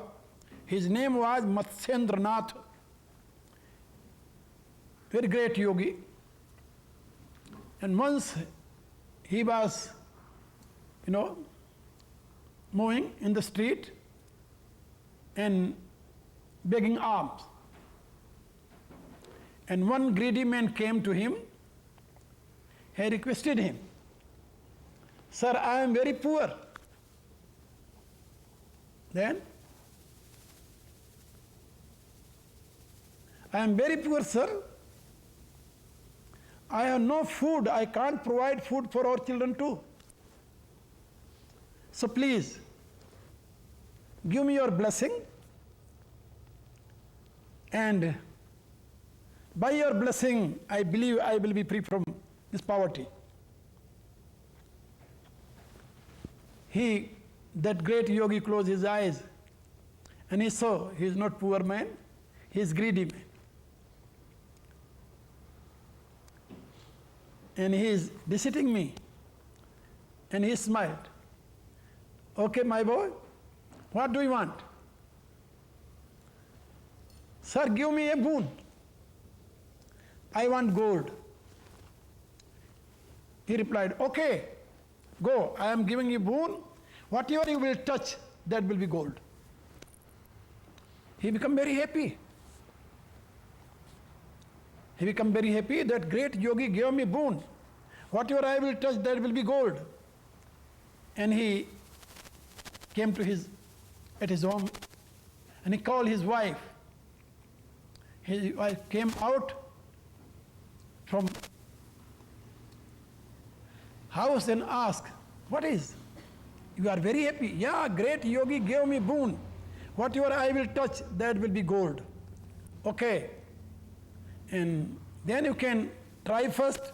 His name was Matsyendranath. Very great yogi. And once he was, moving in the street and begging alms. And one greedy man came to him. He requested him, "Sir, I am very poor." Then, "I am very poor, sir. I have no food. I can't provide food for our children too. So please, give me your blessing, and by your blessing, I believe I will be free from this poverty." That great yogi closed his eyes and he saw he is not poor man, he is greedy man. And he is visiting me. And he smiled. "Okay, my boy, what do you want?" "Sir, give me a boon. I want gold." He replied, "Okay, go, I am giving you boon. Whatever you will touch, that will be gold." He became very happy. That great yogi gave me boon. Whatever I will touch, that will be gold. And he came at his home, and he called his wife. His wife came out from house and asked, "What is? You are very happy?" "Yeah, great yogi gave me boon. Whatever I will touch, that will be gold." "Okay. And then you can try first.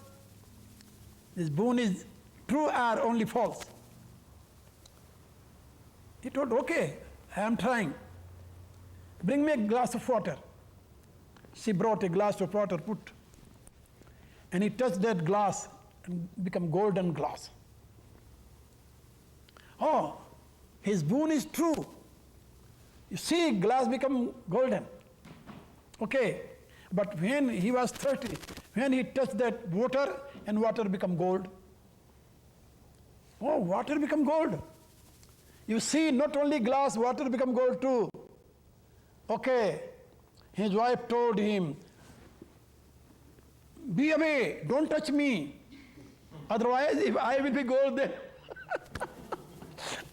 This boon is true or only false?" He told, "Okay, I am trying. Bring me a glass of water." She brought a glass of water, and he touched that glass and become golden glass. "Oh, his boon is true. You see, glass become golden." Okay. But when he was 30, when he touched that water, and water become gold. "Oh, water become gold. You see, not only glass, water become gold too." Okay. His wife told him, "Be away, don't touch me. Otherwise, if I will be gold, then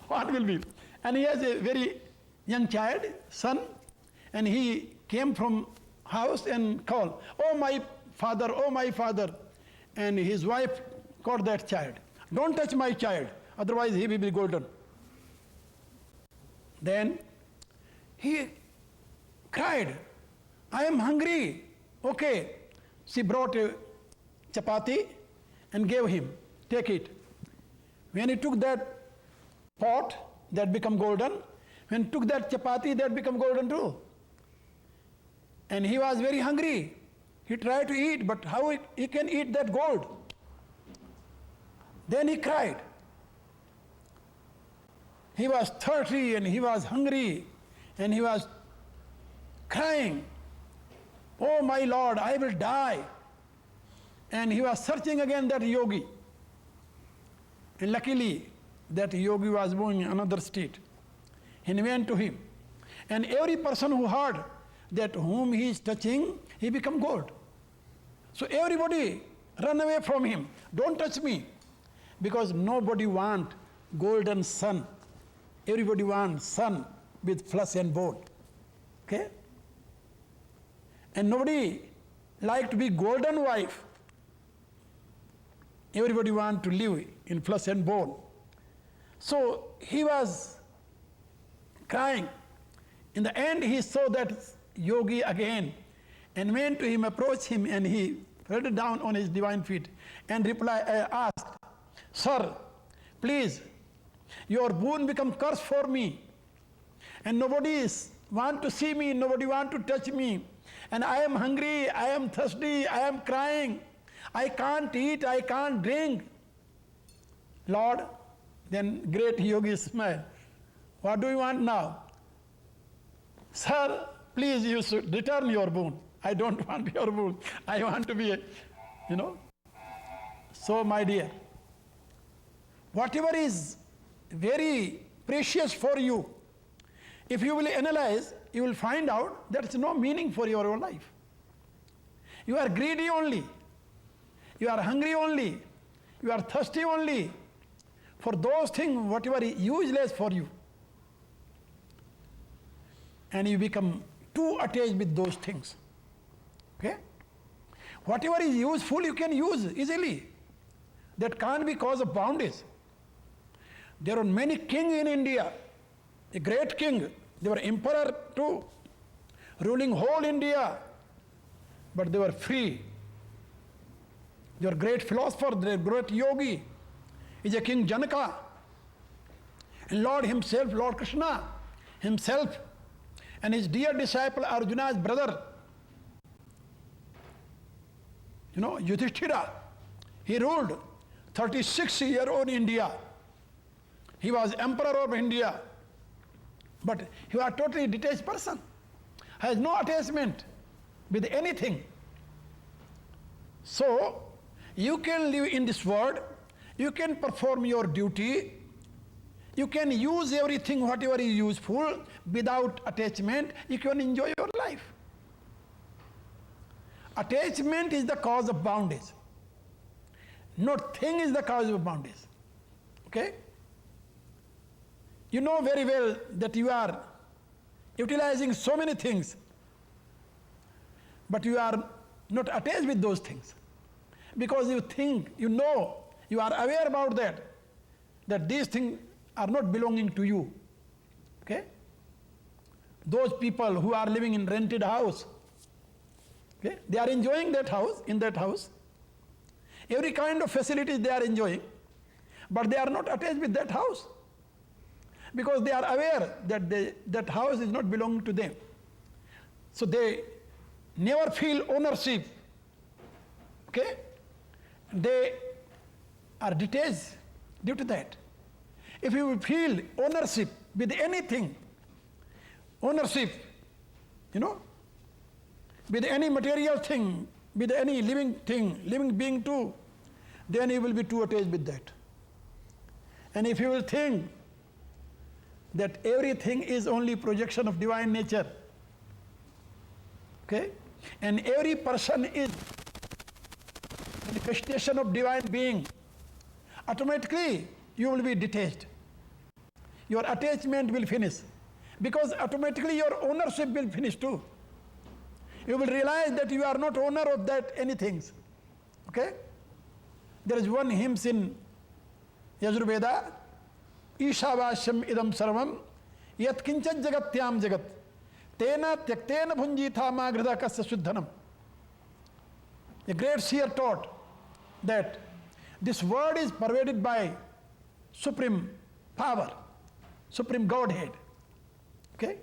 what will be?" And he has a very young child, son, and he came from house and called, "Oh my father, oh my father." And his wife caught that child. "Don't touch my child, otherwise he will be golden." Then he cried, "I am hungry." Okay. She brought a chapati and gave him, "Take it." When he took that pot, that become golden. When he took that chapati, that become golden too. And he was very hungry. He tried to eat, but how he can eat that gold? Then he cried. He was 30 and he was hungry and he was crying, "Oh my Lord, I will die." And he was searching again that yogi. And luckily, that yogi was moving in another state. He went to him. And every person who heard that whom he is touching, he become God. So everybody run away from him. Don't touch me. Because nobody want golden sun. Everybody wants sun with flesh and bone. Okay? And nobody like to be golden wife. Everybody want to live in flesh and bone. So he was crying. In the end, he saw that yogi again and went to him, approached him, and he fell down on his divine feet and asked, Sir, please, your boon become curse for me. And nobody want to see me, nobody want to touch me. And I am hungry, I am thirsty, I am crying. I can't eat, I can't drink. Lord, then great yogi smiled. What do you want now? Sir, please you should return your boon. I don't want your boon. I want to be, So my dear, whatever is very precious for you, if you will analyze, you will find out that it's no meaning for your own life. You are greedy only. You are hungry only. You are thirsty only. For those things, whatever is useless for you. And you become too attached with those things. Okay? Whatever is useful, you can use easily. That can't be cause of bondage. There are many kings in India. A great king. They were emperor too. Ruling whole India. But they were free. They were great philosopher, they were great yogi. Is a King Janaka. And Lord himself, Lord Krishna himself, and his dear disciple Arjuna's brother, Yudhishthira, he ruled 36 years on India. He was emperor of India. But he was a totally detached person. Has no attachment with anything. So, you can live in this world, you can perform your duty, you can use everything, whatever is useful, without attachment, you can enjoy your life. Attachment is the cause of bondage. Not thing is the cause of bondage. Okay? You know very well that you are utilizing so many things, but you are not attached with those things. Because you think, you are aware about that these things are not belonging to you. Okay? Those people who are living in rented house, okay, they are enjoying that house, in that house. Every kind of facilities they are enjoying, but they are not attached with that house. Because they are aware that that house is not belonging to them. So they never feel ownership. Okay? They are detached due to that. If you feel ownership with anything, ownership, with any material thing, with any living thing, living being too, then you will be too attached with that. And if you will think that everything is only projection of divine nature, okay, and every person is manifestation of divine being, automatically you will be detached. Your attachment will finish, because automatically your ownership will finish too. You will realize that you are not owner of that anything. Okay? There is one hymn in Yajurveda, Ishavashyam idam sarvam yat kinchat jagatyam jagat tena tyaktena bhunjitha magrida kasya suddhanam. A great seer taught that this world is pervaded by supreme power, supreme Godhead. Okay?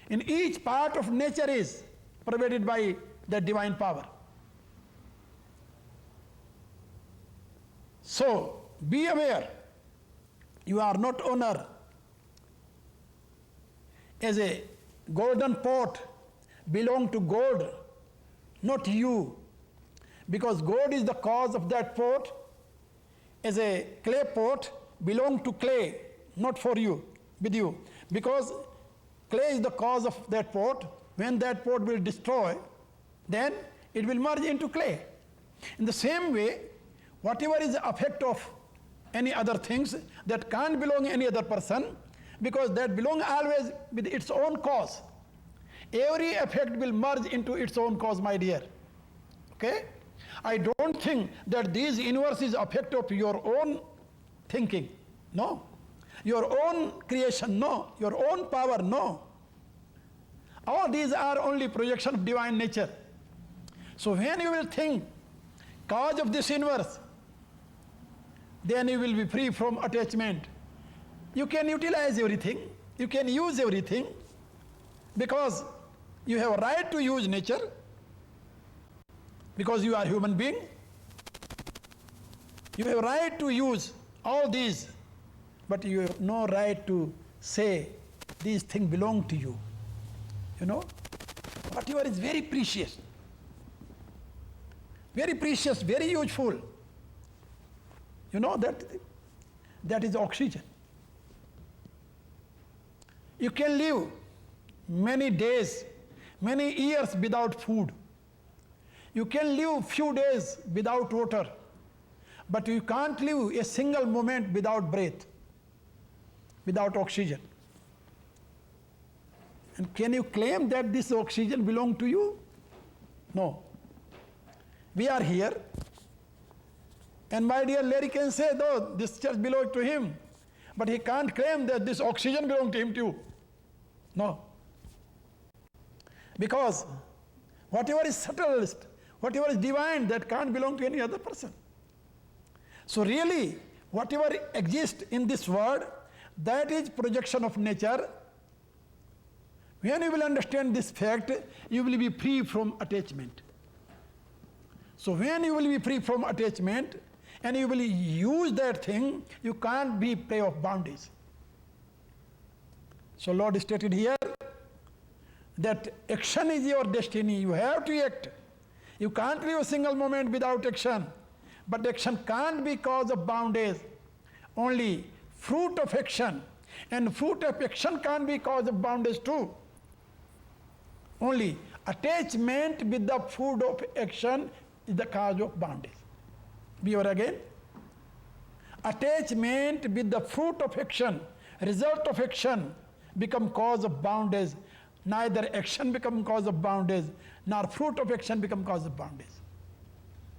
In each part of nature is pervaded by the divine power. So, be aware, you are not owner. As a golden pot belong to God, not you. Because God is the cause of that pot. As a clay pot, belong to clay, not for you, with you. Because clay is the cause of that pot. When that pot will destroy, then it will merge into clay. In the same way, whatever is the effect of any other things that can't belong any other person, because that belong always with its own cause. Every effect will merge into its own cause, my dear. Okay? I don't think that this universe is effect of your own thinking. No. Your own creation, no. Your own power, no. All these are only projection of divine nature. So when you will think cause of this universe, then you will be free from attachment. You can utilize everything, you can use everything, because you have a right to use nature, because you are a human being. You have a right to use all these, but you have no right to say these things belong to you. You know, whatever is very precious, very useful. You know that is oxygen. You can live many days, many years without food. You can live few days without water, but you can't live a single moment without breath, without oxygen. And can you claim that this oxygen belongs to you? No. We are here, and my dear Larry can say, though this church belongs to him, but he can't claim that this oxygen belongs to him too. No. Because whatever is subtlest, whatever is divine, that can't belong to any other person. So really, whatever exists in this world, that is projection of nature. When you will understand this fact, you will be free from attachment. So when you will be free from attachment, and you will use that thing, you can't be prey of bondage. So Lord stated here that action is your destiny. You have to act. You can't live a single moment without action. But action can't be cause of bondage. Only fruit of action. And fruit of action can't be cause of bondage too. Only attachment with the fruit of action is the cause of bondage. Be over again. Attachment with the fruit of action, result of action, become cause of bondage. Neither action become cause of bondage, nor fruit of action become cause of bondage.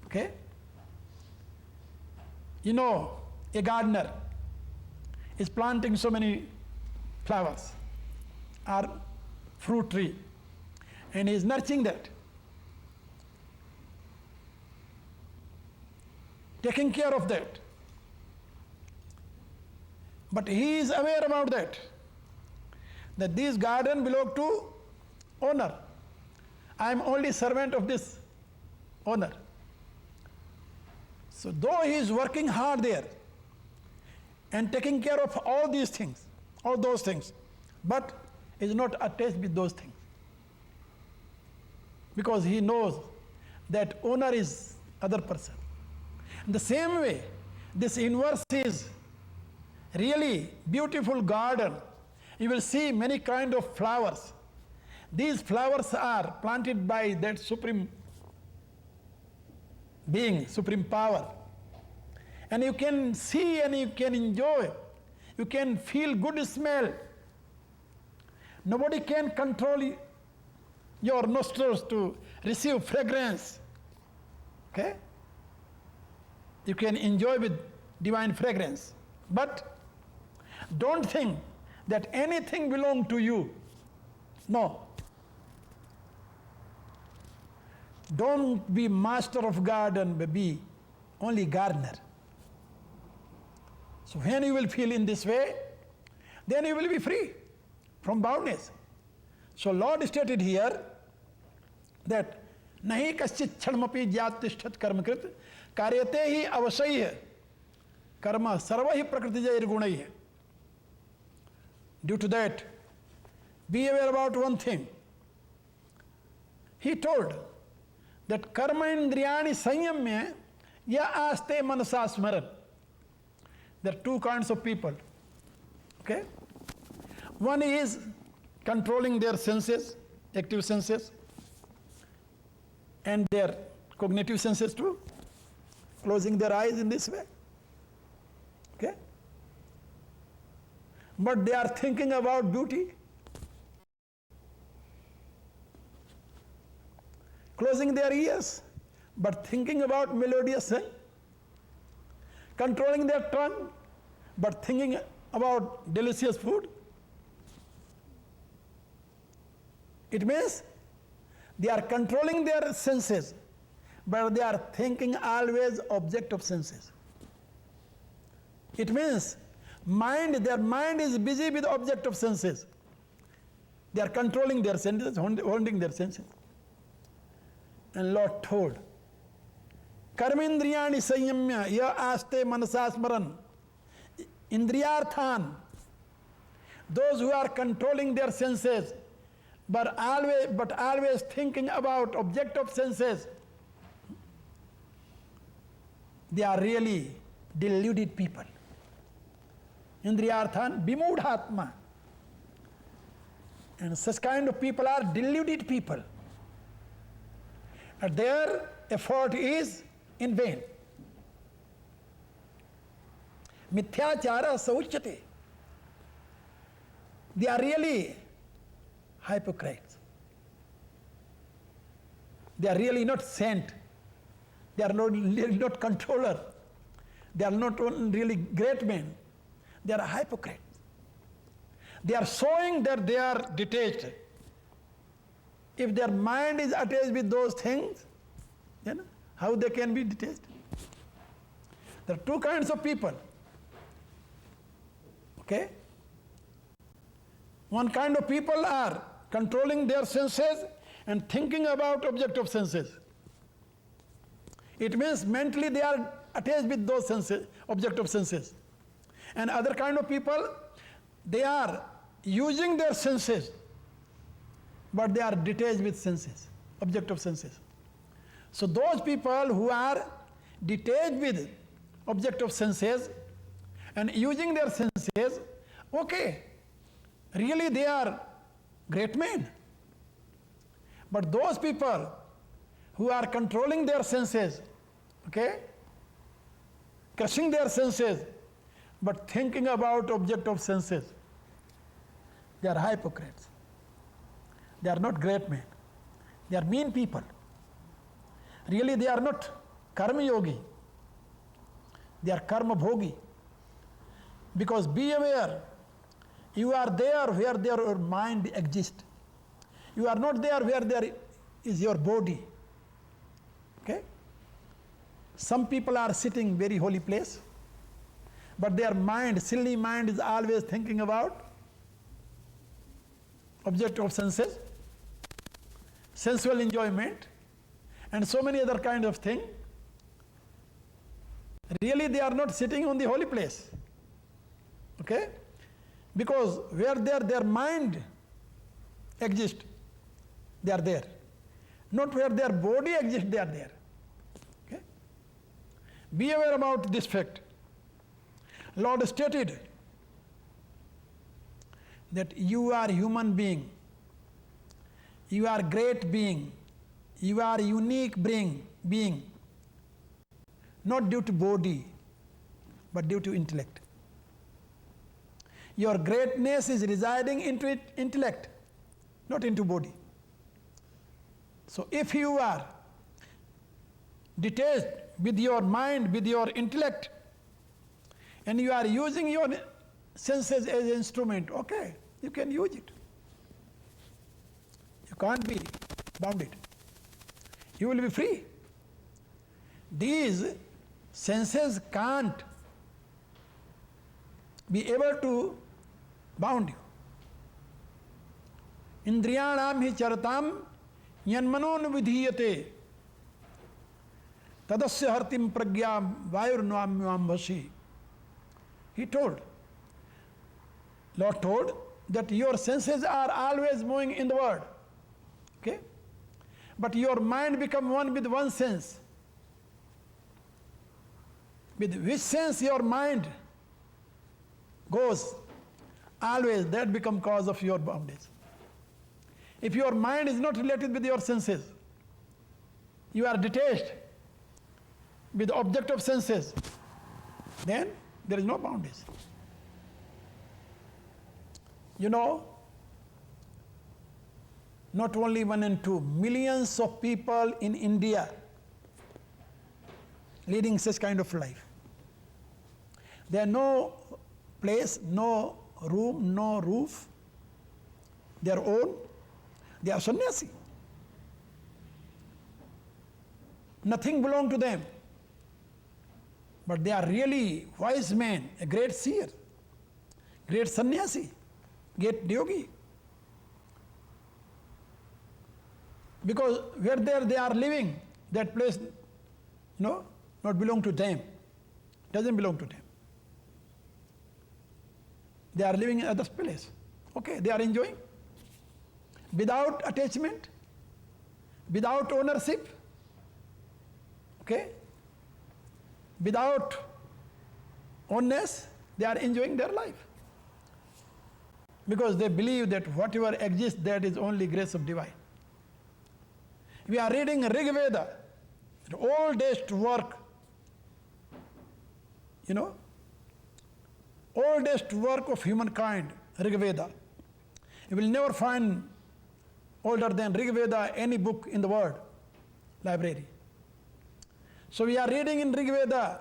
Okay? You know, a gardener is planting so many flowers or fruit tree, and he is nurturing that, taking care of that. But he is aware about that this garden belongs to owner. I am only servant of this owner. So though he is working hard there and taking care of all these things, all those things, but is not attached with those things, because he knows that owner is other person. In the same way, this universe is really beautiful garden. You will see many kind of flowers. These flowers are planted by that supreme being, supreme power. And you can see and you can enjoy. You can feel good smell. Nobody can control your nostrils to receive fragrance. Okay? You can enjoy with divine fragrance. But don't think that anything belongs to you. No. Don't be master of garden, but be only gardener. So when you will feel in this way, then you will be free from boundness. So Lord stated here that nahi kaschit chadmapi jat tishtat karmakrit karyate hi avasayya karma sarvahi prakritijair gunaiya. Due to that, be aware about one thing. He told that karma indriyani sanyamya ya aste manasa smaran. There are two kinds of people. Okay? One is controlling their senses, active senses, and their cognitive senses too, closing their eyes in this way. Okay? But they are thinking about beauty, closing their ears, but thinking about melodious song, controlling their tongue, but thinking about delicious food. It means they are controlling their senses, but they are thinking always object of senses. It means their mind is busy with object of senses. They are controlling their senses, holding their senses. And Lord told, Karmendriyani sanyamya ya aste manasasmaran indriyarthan. Those who are controlling their senses, but always thinking about object of senses, they are really deluded people. Indriyarthan bimudhatma. And such kind of people are deluded people. And their effort is in vain. Mithyachara sauchyate. They are really hypocrites. They are really not saint. They are not controller. They are not really great men. They are hypocrites. They are showing that they are detached. If their mind is attached with those things, how they can be detached? There are two kinds of people. Okay? One kind of people are controlling their senses and thinking about object of senses. It means mentally they are attached with those senses, object of senses. And other kind of people, they are using their senses, but they are detached with senses, object of senses. So those people who are detached with object of senses and using their senses, okay, really they are great men. But those people who are controlling their senses, okay, crushing their senses, but thinking about object of senses, they are hypocrites. They are not great men. They are mean people. Really they are not karma yogi. They are karma bhogi. Because be aware, you are there where your mind exists. You are not there where there is your body. Okay? Some people are sitting very holy place, but their mind, silly mind, is always thinking about object of senses, sensual enjoyment, and so many other kind of things. Really they are not sitting on the holy place. Okay? Because where their mind exists, they are there. Not where their body exists, they are there. Okay? Be aware about this fact. Lord stated that you are human being, you are great being, you are unique being, not due to body, but due to intellect. Your greatness is residing into intellect, not into body. So if you are detached with your mind, with your intellect, and you are using your senses as an instrument, okay, you can use it. You can't be bounded. You will be free. These senses can't be able to bound you. Indriyanam hi charatam yanmanon vidhiyate tadasya hartim pragyam vayurnamyam vashi. He told, Lord told that your senses are always moving in the world. Okay? But your mind become one with one sense. With which sense your mind goes, always that become cause of your bondage. If your mind is not related with your senses, you are detached with the object of senses, then there is no bondage. You know, not only 1 and 2, millions of people in India leading such kind of life. There are no place, no room, no roof, their own. They are sannyasi. Nothing belongs to them. But they are really wise men, a great seer, great sannyasi, great yogi. Because where they are living, that place, not belong to them. Doesn't belong to them. They are living in other place. Okay, they are enjoying. Without attachment, without ownership, okay, without ownness, they are enjoying their life. Because they believe that whatever exists, that is only grace of divine. We are reading Rig Veda, the oldest work, oldest work of humankind, Rig Veda. You will never find older than Rig Veda any book in the world library. So we are reading in Rig Veda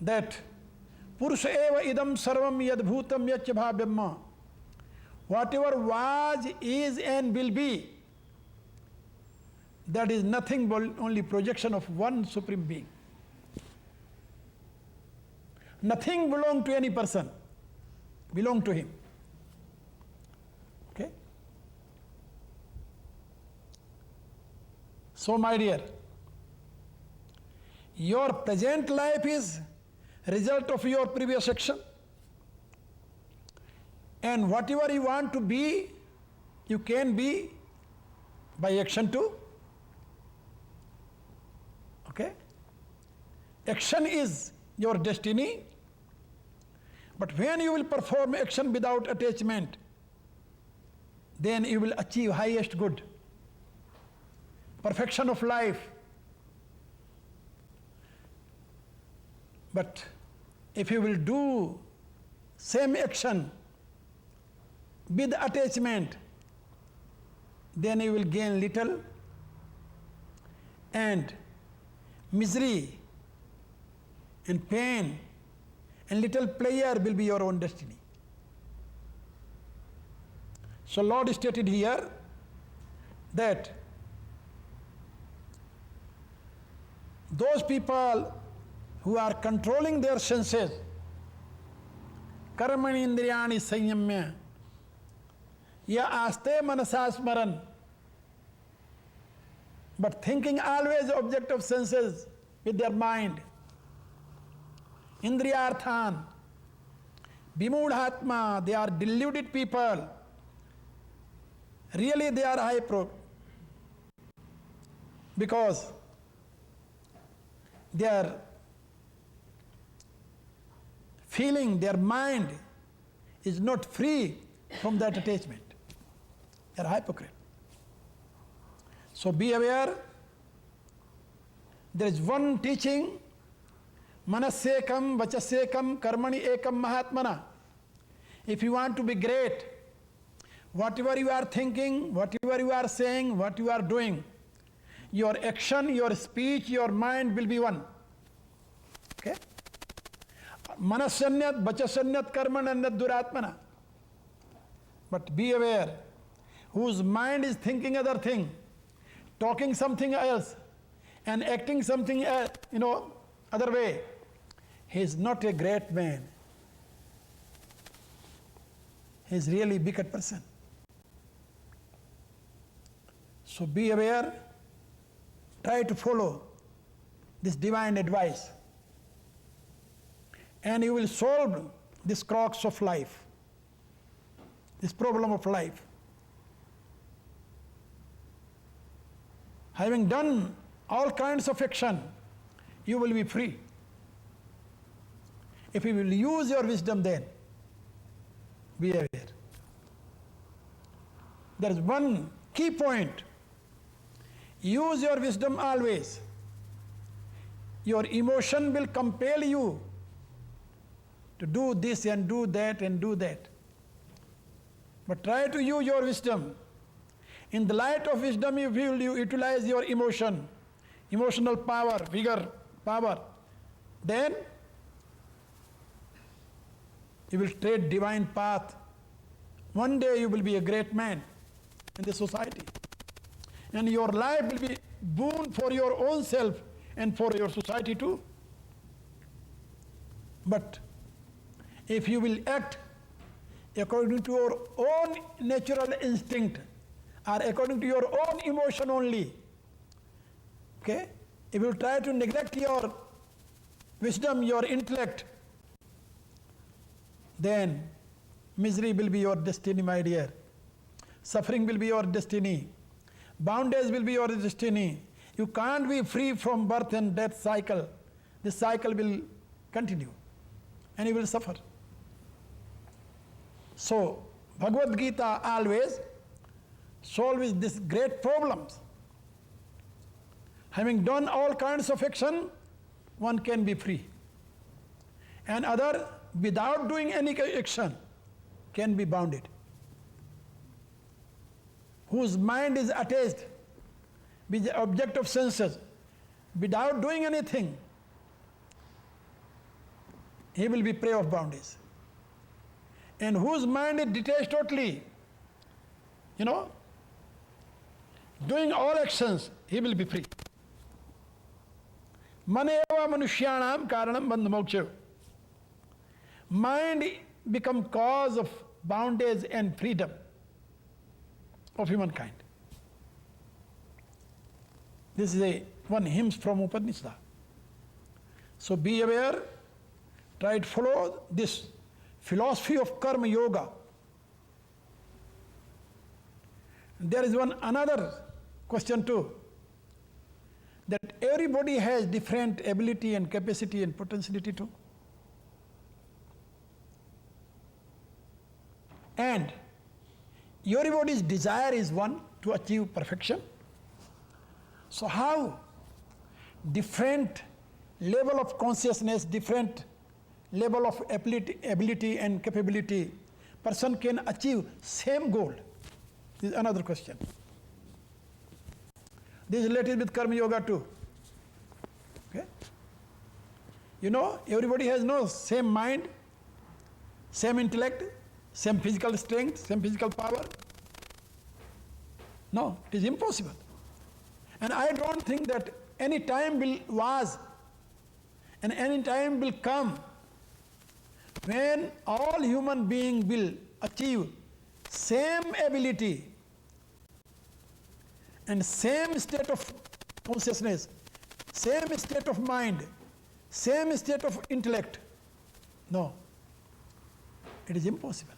that Purusha eva idam sarvam yad bhutam yach bhavyamma. Whatever was, is and will be, that is nothing but only projection of one Supreme Being. Nothing belongs to any person, belong to him. Okay? So my dear, your present life is result of your previous action. And whatever you want to be, you can be by action too. Okay? Action is your destiny. But when you will perform action without attachment, then you will achieve highest good, perfection of life. But if you will do same action with attachment, then you will gain little, and misery and pain and little pleasure will be your own destiny. So Lord stated here that those people who are controlling their senses, karmani indriyani sanyamya, ya aste manasasmaran, but thinking always object of senses with their mind, indriyarthan, vimudhatma, they are deluded people. Really they are high pro, because they are feeling, their mind is not free from that attachment. They are hypocrite. So be aware, there is one teaching, manasekam, vachasekam, karmani ekam mahatmana. If you want to be great, whatever you are thinking, whatever you are saying, what you are doing, your action, your speech, your mind will be one. Okay? Manasanyat, vachasanyat, karmananyat duratmana. But be aware, whose mind is thinking other thing, talking something else, and acting something else, other way, he is not a great man. He is really a wicked person. So be aware, try to follow this divine advice, and you will solve this crux of life, this problem of life. Having done all kinds of action, you will be free. If you will use your wisdom, then be aware. There is one key point. Use your wisdom always. Your emotion will compel you to do this and do that and do that. But try to use your wisdom. In the light of wisdom, you will utilize your emotion, emotional power, vigor, power. Then you will tread divine path. One day you will be a great man in the society. And your life will be boon for your own self and for your society too. But if you will act according to your own natural instinct or according to your own emotion only, okay, if you try to neglect your wisdom, your intellect, then misery will be your destiny, my dear. Suffering will be your destiny. Bondage will be your destiny. You can't be free from birth and death cycle. This cycle will continue and you will suffer. So, Bhagavad Gita always solves these great problems. Having done all kinds of action, one can be free. And other, without doing any action, can be bounded. Whose mind is attached with the object of senses, without doing anything, he will be prey of bondage. And whose mind is detached totally, doing all actions, he will be free. Maneva manushyanam karanam bandhamoksha. Mind become cause of bondage and freedom of humankind. This is one hymn from Upanishad. So be aware, try to follow this philosophy of karma yoga. There is another question too, that everybody has different ability and capacity and potentiality too. And everybody's desire is one, to achieve perfection. So how different level of consciousness, different level of ability and capability, person can achieve same goal? This is another question. This is related with karma yoga too. Okay? Everybody has no same mind, same intellect, same physical strength, same physical power. No, it is impossible. And I don't think that any time was and any time will come when all human beings will achieve same ability and same state of consciousness, same state of mind, same state of intellect. No, it is impossible.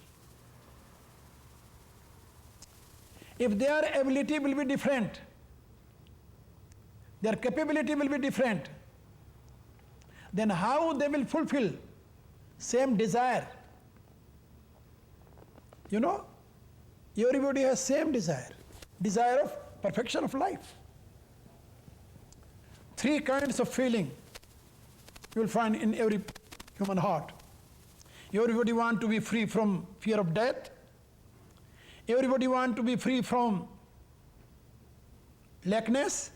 If their ability will be different, their capability will be different, then how they will fulfill same desire? Everybody has same desire of perfection of life. 3 kinds of feeling you will find in every human heart. Everybody wants to be free from fear of death. Everybody wants to be free from lackness.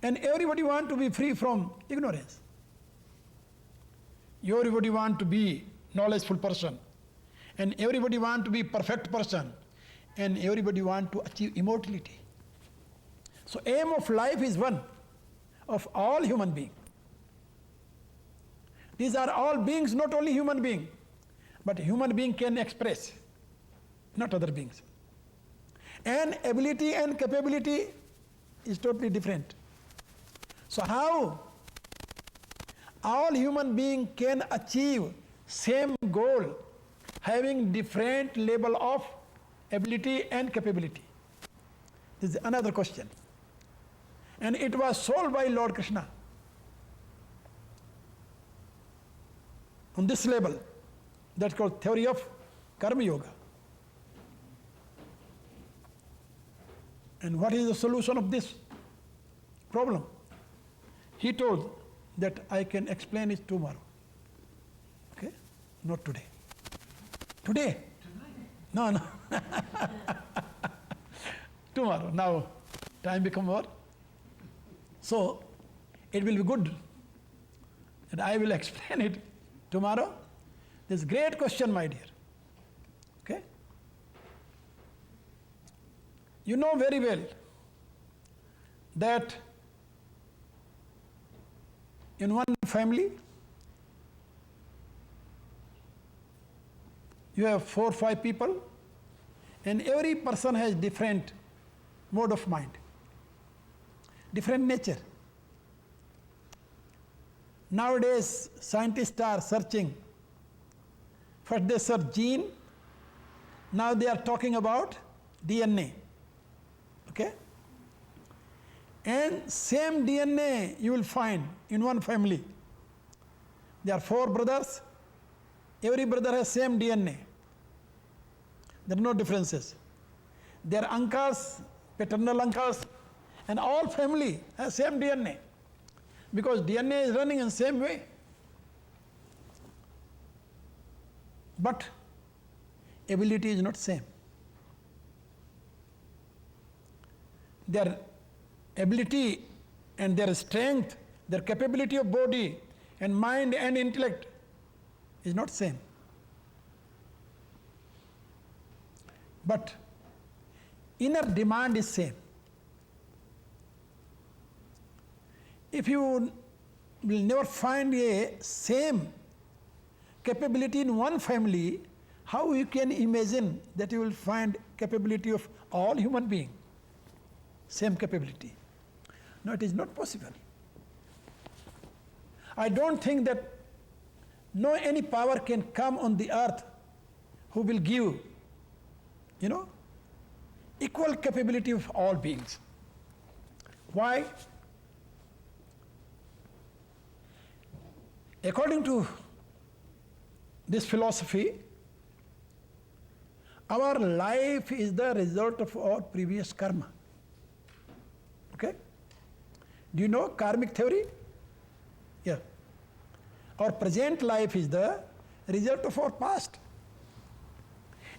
And everybody wants to be free from ignorance. Everybody wants to be knowledgeful person. And everybody wants to be perfect person. And everybody wants to achieve immortality. So aim of life is one of all human beings. These are all beings, not only human being, but human being can express, not other beings. And ability and capability is totally different. So how all human beings can achieve same goal having different level of ability and capability? This is another question. And it was solved by Lord Krishna. on this level. That's called theory of Karma Yoga. And what is the solution of this problem? He told that I can explain it tomorrow. Okay? Not today. Today? No. Tomorrow. Now, time become more. So, it will be good that I will explain it tomorrow. This is a great question, my dear. Okay? You know very well that in one family you have 4 or 5 people, and every person has different mode of mind, different nature. Nowadays, scientists are searching. First they search gene, now they are talking about DNA. Okay? And same DNA you will find in one family. There are 4 brothers, every brother has same DNA. There are no differences. Their uncles, paternal uncles, and all family has same DNA. Because DNA is running in the same way. But ability is not same. Their ability and their strength, their capability of body and mind and intellect is not same. But inner demand is same. If you will never find a same capability in one family, how you can imagine that you will find capability of all human beings? Same capability. No, it is not possible. I don't think that no any power can come on the earth who will give, equal capability of all beings. Why? According to this philosophy, our life is the result of our previous karma. Okay? Do you know karmic theory? Yeah. Our present life is the result of our past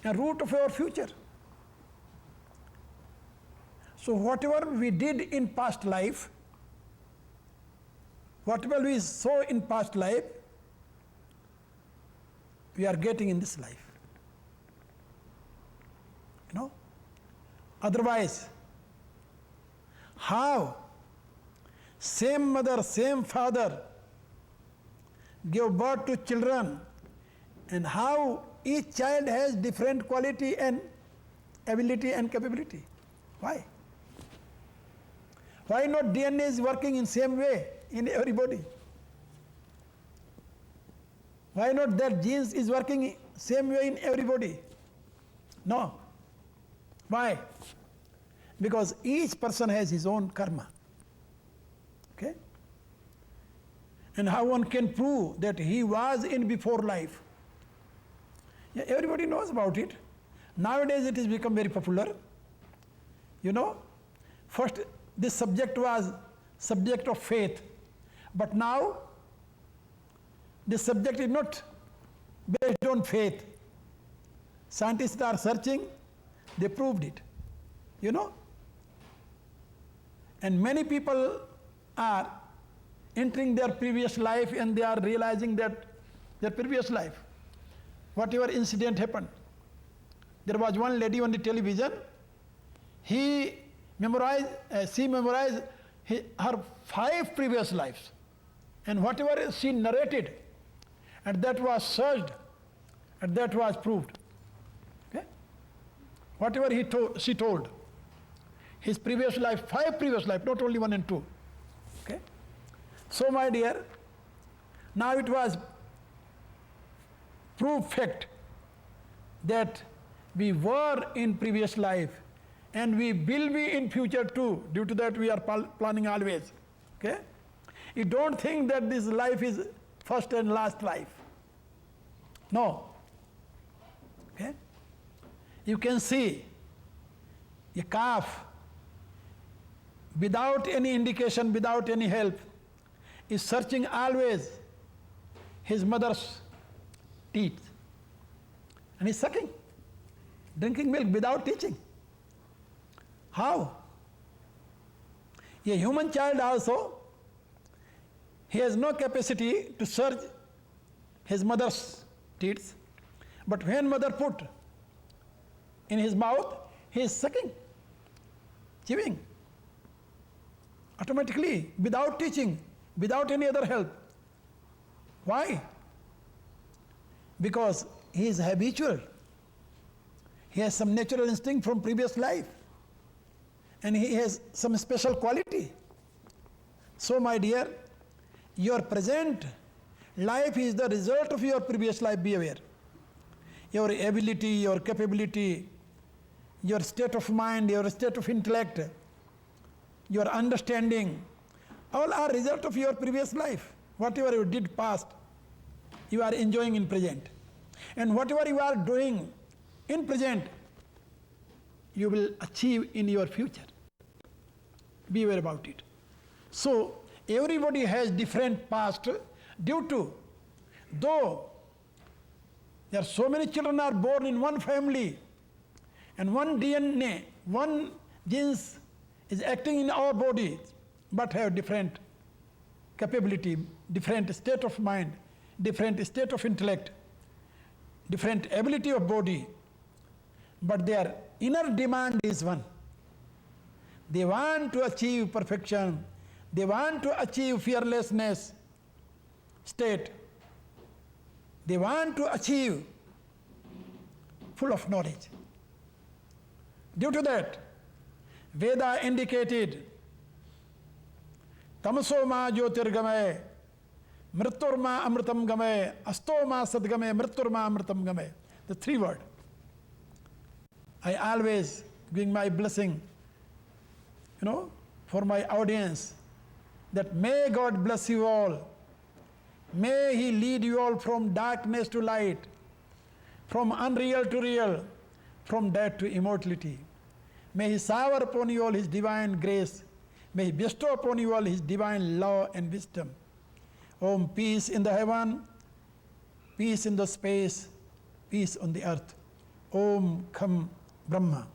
and root of our future. So whatever we did in past life, whatever we saw in past life, we are getting in this life. Otherwise, how same mother, same father give birth to children, and how each child has different quality and ability and capability? Why? Why not DNA is working in same way in everybody? Why not that genes is working same way in everybody? No. Why? Because each person has his own karma. Okay? And how one can prove that he was in before life? Yeah, everybody knows about it. Nowadays it has become very popular. First this subject was subject of faith. But now this subject is not based on faith. Scientists are searching, they proved it. And many people are entering their previous life and they are realizing that their previous life, whatever incident happened. There was one lady on the television, she memorized her 5 previous lives. And whatever she narrated, and that was searched, and that was proved. Okay? Whatever she told, his previous life, 5 previous life, not only 1 and 2. Okay? So my dear, now it was proved fact that we were in previous life and we will be in future too. Due to that we are planning always. Okay? You don't think that this life is first and last life. No. Okay? You can see a calf without any indication, without any help, is searching always his mother's teeth. And he's sucking, drinking milk without teaching. How? A human child also, he has no capacity to search his mother's teeth, but when mother put in his mouth, he is sucking, chewing, automatically, without teaching, without any other help. Why? Because he is habitual. He has some natural instinct from previous life. And he has some special quality. So my dear, your present life is the result of your previous life, be aware. Your ability, your capability, your state of mind, your state of intellect, your understanding, all are result of your previous life. Whatever you did past, you are enjoying in present. And whatever you are doing in present, you will achieve in your future. Be aware about it. So, everybody has different past due to, though there are so many children are born in one family and one DNA, one genes is acting in our body, but have different capability, different state of mind, different state of intellect, different ability of body, but their inner demand is one. They want to achieve perfection, they want to achieve fearlessness state, they want to achieve full of knowledge. Due to that, Veda indicated Tamaso ma jyotirgamay, mritur ma amritam gamay, asto ma sadgamay, mritur ma amritam gamay. The three words. I always giving my blessing, for my audience, that may God bless you all. May He lead you all from darkness to light, from unreal to real, from death to immortality. May He shower upon you all His divine grace. May He bestow upon you all His divine love and wisdom. Om, peace in the heaven, peace in the space, peace on the earth. Om Kham Brahma.